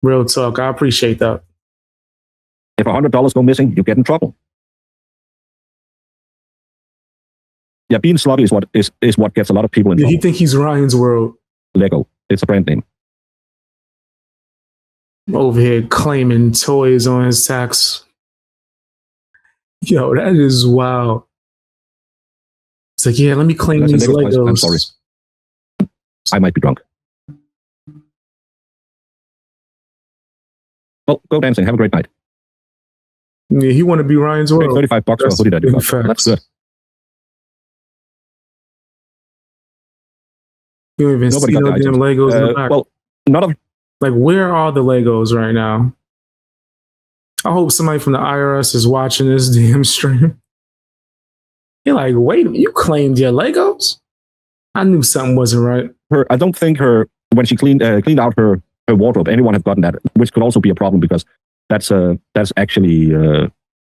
Real talk. I appreciate that. If $100 go missing, you get in trouble. Yeah, being slutty is what gets a lot of people in trouble. You think he's Ryan's World? Lego. It's a brand name. Over here claiming toys on his tax. Yo, that is wild. It's like, yeah, let me claim these Legos. I'm sorry. I might be drunk. Well, go dancing. Have a great night. Yeah, he want to be Ryan's World. $35 for a hoodie that you got. That's good. You don't even see no damn Legos in the back. Well, none of... Like, where are the Legos right now? I hope somebody from the IRS is watching this damn stream. You're like, wait, you claimed your Legos? I knew something wasn't right. I don't think when she cleaned out her wardrobe, anyone had gotten that, which could also be a problem because that's actually, I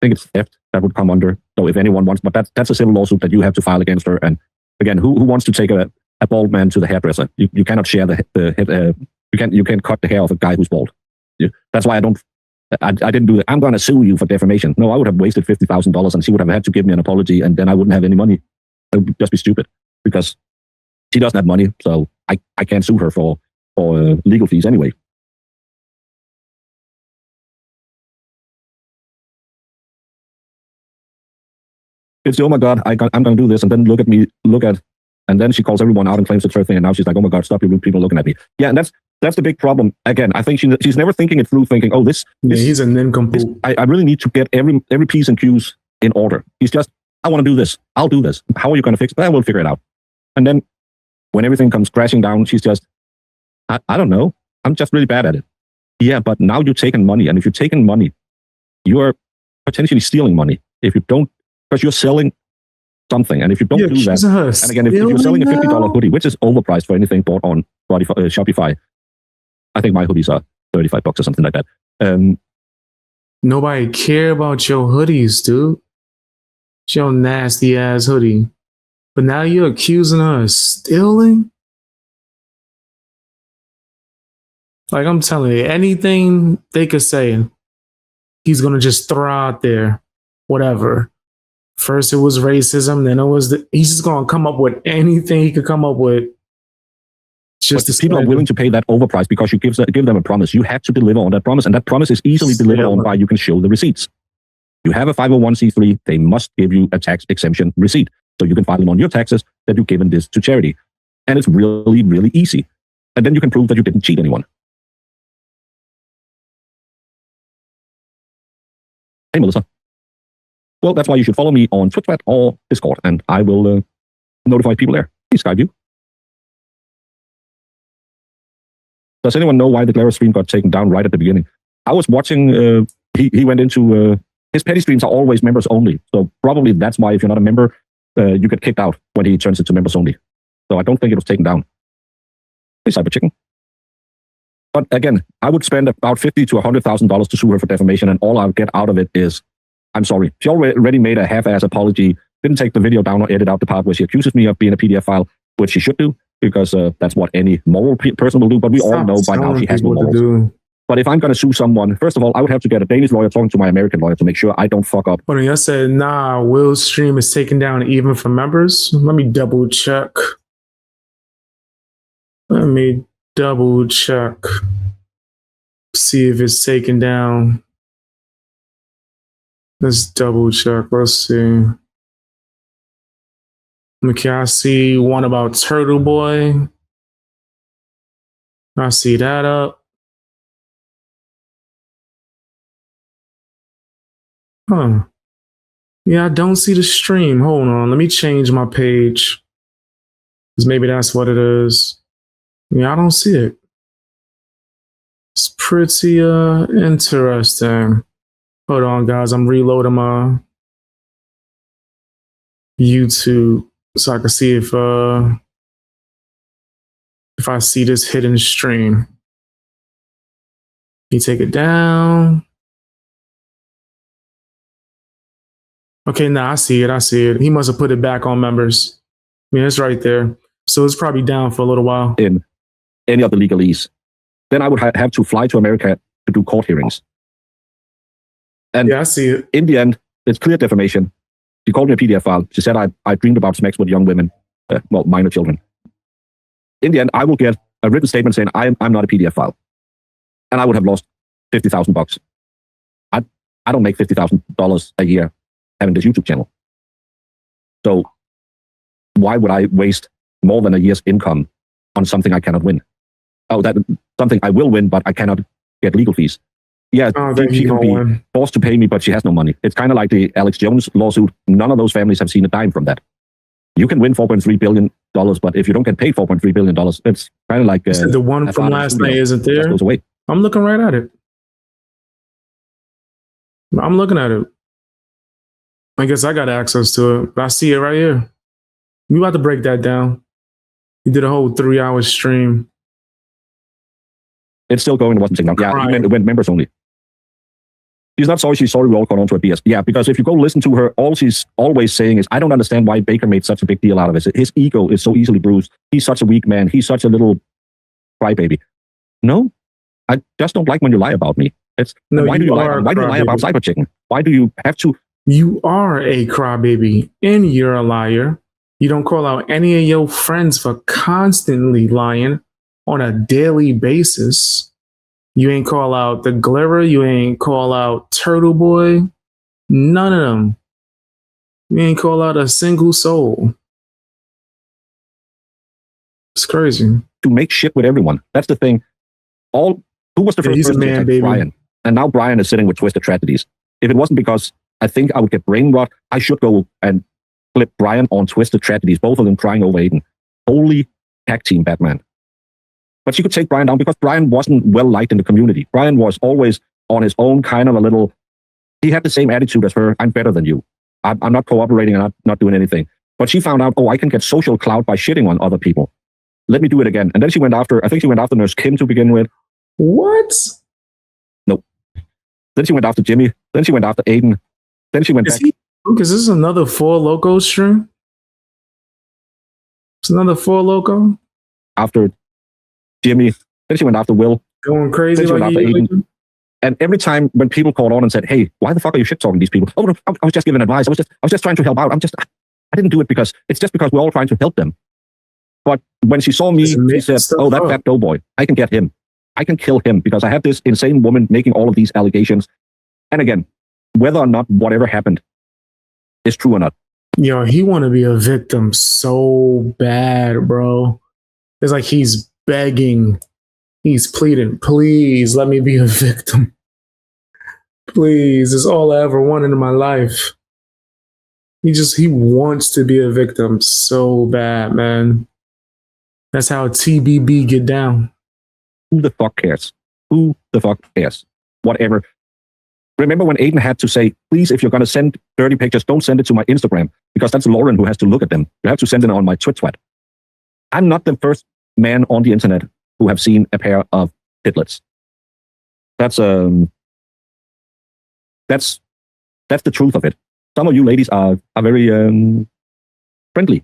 think it's theft that would come under. So if anyone wants, but that's a civil lawsuit that you have to file against her. And again, who wants to take a bald man to the hairdresser? You cannot share the head. You can't cut the hair of a guy who's bald. That's why I didn't do that. I'm going to sue you for defamation. No, I would have wasted $50,000 and she would have had to give me an apology and then I wouldn't have any money. It would just be stupid because she doesn't have money. So I can't sue her for legal fees anyway. It's, oh my God, I'm going to do this. And then and then she calls everyone out and claims it's her thing. And now she's like, oh my God, stop you people looking at me. Yeah, and that's the big problem. Again, I think she's never thinking it through, thinking, oh, this he's a nincompoop. I really need to get every P's and Q's in order. He's just, I want to do this. I'll do this. How are you going to fix it? We'll figure it out. And then when everything comes crashing down, she's just, I don't know. I'm just really bad at it. Yeah, but now you're taking money. And if you're taking money, you're potentially stealing money. If you don't, because you're selling something. And if you don't do that, and again, if you're selling a $50 hoodie, which is overpriced for anything bought on Shopify, I think my hoodies are $35 or something like that. Nobody care about your hoodies, dude. It's your nasty ass hoodie. But now you're accusing her of stealing? Like, I'm telling you, anything they could say, he's going to just throw out there, whatever. First it was racism, then it was he's just going to come up with anything he could come up with. Just people are willing to pay that overprice because you give them a promise. You have to deliver on that promise, and that promise is easily delivered on by you can show the receipts. You have a 501c3, they must give you a tax exemption receipt. So you can file them on your taxes that you've given this to charity. And it's really, really easy. And then you can prove that you didn't cheat anyone. Hey, Melissa. Well, that's why you should follow me on Twitter or Discord, and I will notify people there. Hey, Skyview. Does anyone know why the Glare stream got taken down right at the beginning? I was watching, he went into, his petty streams are always members only. So probably that's why if you're not a member, you get kicked out when he turns it to members only. So I don't think it was taken down. Hey, Cyber Chicken. But again, I would spend about $50,000 to $100,000 to sue her for defamation, and all I'll get out of it is, I'm sorry. She already made a half-ass apology, didn't take the video down or edit out the part where she accuses me of being a PDF file, which she should do, because that's what any moral person will do, but we all know by now she has no morals. But if I'm going to sue someone, first of all, I would have to get a Danish lawyer talking to my American lawyer to make sure I don't fuck up. But I said, nah, Will's stream is taken down even for members. Let me double check. See if it's taken down. Let's double check. Let's see. Okay, I see one about Turtle Boy. I see that up. Huh. Yeah, I don't see the stream. Hold on. Let me change my page. Because maybe that's what it is. Yeah, I don't see it. It's pretty interesting. Hold on, guys. I'm reloading my YouTube so I can see if I see this hidden stream. You take it down. Okay, I see it. He must have put it back on members. I mean, it's right there. So it's probably down for a little while. In any of the legalese. Then I would have to fly to America to do court hearings. And yeah, I see it. In the end, it's clear defamation. She called me a PDF file. She said I dreamed about sex with young women, minor children. In the end, I will get a written statement saying I'm not a PDF file, and I would have lost $50,000. I don't make $50,000 a year having this YouTube channel. So why would I waste more than a year's income on something I cannot win? Oh, that something I will win, but I cannot get legal fees. Yeah, she can be forced to pay me, but she has no money. It's kind of like the Alex Jones lawsuit. None of those families have seen a dime from that. You can win $4.3 billion, but if you don't get paid $4.3 billion, it's kind of like... the one from last night isn't there? Goes away. I'm looking right at it. I'm looking at it. I guess I got access to it. But I see it right here. We about to break that down. You did a whole 3-hour stream. It's still going. It wasn't taken down. Yeah, it went members only. She's not sorry. She's sorry we all caught on to her BS. Yeah, because if you go listen to her, all she's always saying is, I don't understand why Baker made such a big deal out of it. His ego is so easily bruised. He's such a weak man. He's such a little crybaby. No, I just don't like when you lie about me. Why do you lie about Cyber Chicken? Why do you have to? You are a crybaby and you're a liar. You don't call out any of your friends for constantly lying on a daily basis. You ain't call out the Glitterer. You ain't call out Turtle Boy. None of them. You ain't call out a single soul. It's crazy. To make shit with everyone. That's the thing. Who was the first person to attack Brian? And now Brian is sitting with Twisted Tragedies. If it wasn't because I think I would get brain rot, I should go and flip Brian on Twisted Tragedies, both of them crying over Aiden. Holy tag team Batman. But she could take Brian down because Brian wasn't well liked in the community. Brian was always on his own kind of a little, he had the same attitude as her, I'm better than you. I'm not cooperating and I'm not doing anything. But she found out, I can get social clout by shitting on other people. Let me do it again. And then she went after, I think she went after Nurse Kim to begin with. What? No. Then she went after Jimmy. Then she went after Aiden. Then she went back. Is this another 4 Loko stream? It's another 4 Loko? After Jimmy. Then she went after Will. Going crazy. Then she went after Aiden. And every time when people called on and said, hey, why the fuck are you shit talking these people? Oh, no, I was just giving advice. I was just trying to help out. I didn't do it because we're all trying to help them. But when she saw me, she said, that fat doughboy, I can get him. I can kill him because I have this insane woman making all of these allegations. And again, whether or not whatever happened is true or not. Yo, he want to be a victim so bad, bro. It's like he's begging. He's pleading, please let me be a victim. Please, it's all I ever wanted in my life. He wants to be a victim so bad, man. That's how TBB get down. Who the fuck cares? Who the fuck cares? Whatever. Remember when Aiden had to say, please, if you're going to send dirty pictures, don't send it to my Instagram, because that's Lauren who has to look at them. You have to send it on my Twit. I'm not the first man on the internet who have seen a pair of titlets. That's the truth of it. Some of you ladies are very friendly.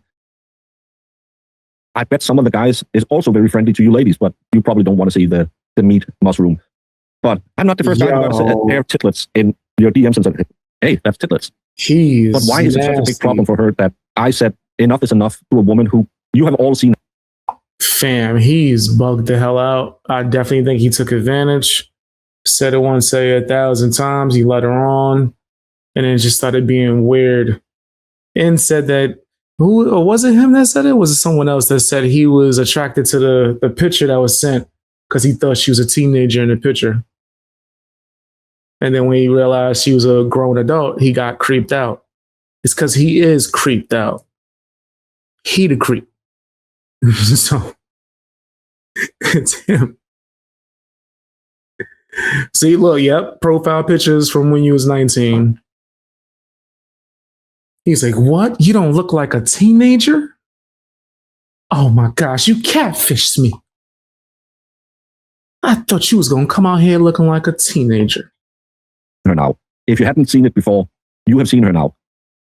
I bet some of the guys is also very friendly to you ladies, but you probably don't want to see the meat mushroom. But I'm not the first guy who got a pair of titlets in your DMs and said, hey, that's titlets. Jeez, but why is it such a big problem for her that I said enough is enough to a woman who you have all seen? Fam, he's bugged the hell out. I definitely think he took advantage. Said it once, say it 1,000 times. He let her on. And then it just started being weird. And said that, or was it him that said it? Or was it someone else that said he was attracted to the picture that was sent because he thought she was a teenager in the picture? And then when he realized she was a grown adult, he got creeped out. It's because he is creeped out. He the creep. So it's him. See, look, yep, profile pictures from when you was 19. He's like, what? You don't look like a teenager? Oh my gosh, you catfished me. I thought you was going to come out here looking like a teenager. Her now. If you hadn't seen it before, you have seen her now.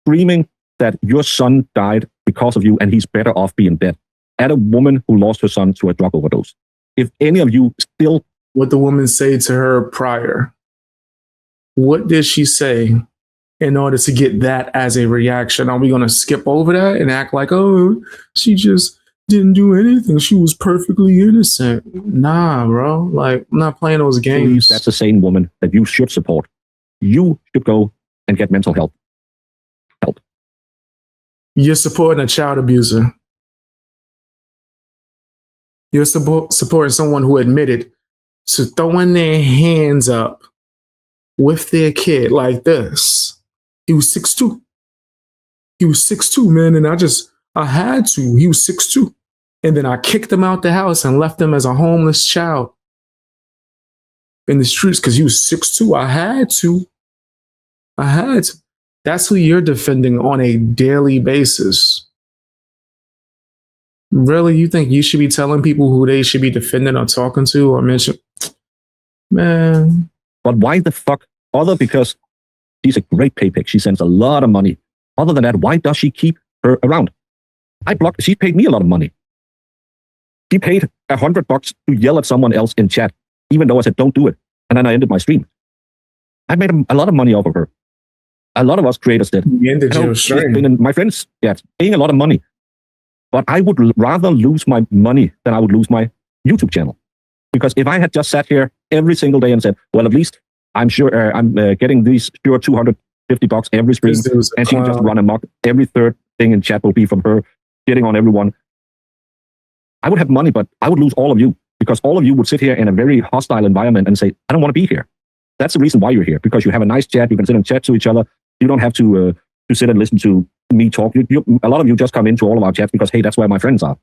Screaming that your son died because of you and he's better off being dead. At a woman who lost her son to a drug overdose. If any of you still... What the woman say to her prior? What did she say in order to get that as a reaction? Are we going to skip over that and act like, oh, she just didn't do anything, she was perfectly innocent? Nah, bro. Like, I'm not playing those games. That's the same woman that you should support. You should go and get mental health help. You're supporting a child abuser. You're supporting someone who admitted to throwing their hands up with their kid like this. He was 6'2". He was 6'2", man, and I had to. He was 6'2". And then I kicked him out the house and left him as a homeless child in the streets because he was 6'2". I had to. That's who you're defending on a daily basis. Really, you think you should be telling people who they should be defending or talking to or mention? Man. But why the fuck? Other because she's a great paypick. She sends a lot of money. Other than that, why does she keep her around? She paid me a lot of money. She paid $100 to yell at someone else in chat, even though I said, don't do it. And then I ended my stream. I made a lot of money off of her. A lot of us creators did. You ended your stream. My friends, paying a lot of money. But I would rather lose my money than I would lose my YouTube channel. Because if I had just sat here every single day and said, well, at least I'm sure I'm getting these sure $250 every stream, and she can just run amok. Every third thing in chat will be from her getting on everyone. I would have money, but I would lose all of you because all of you would sit here in a very hostile environment and say, I don't want to be here. That's the reason why you're here, because you have a nice chat. You can sit and chat to each other. You don't have to sit and listen to me talk. A lot of you just come into all of our chats because, hey, that's where my friends are.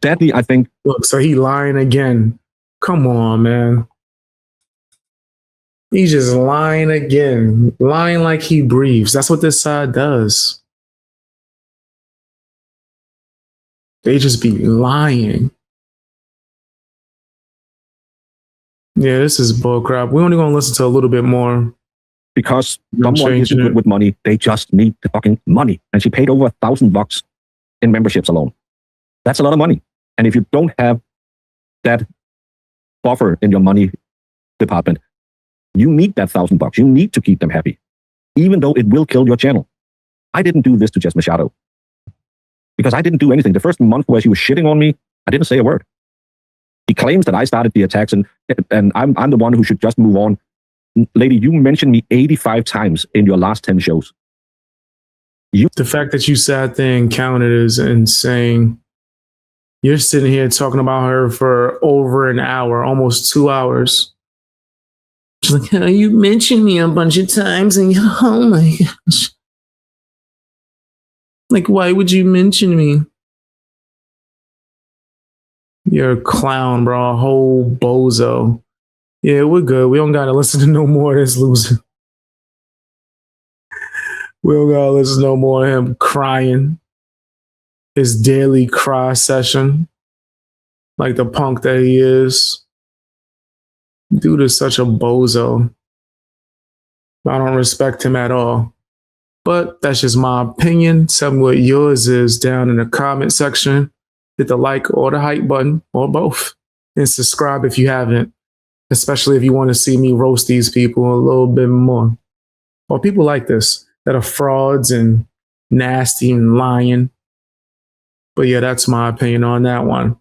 Sadly, I think. Look, so he lying again. Come on, man. He's just lying again. Lying like he breathes. That's what this side does. They just be lying. Yeah, this is bullcrap. We're only going to listen to a little bit more. Because someone is good with money, they just need the fucking money. And she paid over $1,000 in memberships alone. That's a lot of money. And if you don't have that buffer in your money department, you need that $1,000. You need to keep them happy, even though it will kill your channel. I didn't do this to Jess Machado because I didn't do anything. The first month where she was shitting on me, I didn't say a word. He claims that I started the attacks and I'm the one who should just move on. Lady, you mentioned me 85 times in your last 10 shows. The fact that you sat there and counted is insane. You're sitting here talking about her for over an hour, almost 2 hours. She's like, oh, you mentioned me a bunch of times, and oh my gosh. Like, why would you mention me? You're a clown, bro. A whole bozo. Yeah, we're good. We don't gotta listen to no more of this loser. We don't gotta listen to no more of him crying. His daily cry session. Like the punk that he is. Dude is such a bozo. I don't respect him at all. But that's just my opinion. Tell me what yours is down in the comment section. Hit the like or the hype button or both. And subscribe if you haven't. Especially if you want to see me roast these people a little bit more. Or people like this that are frauds and nasty and lying. But yeah, that's my opinion on that one.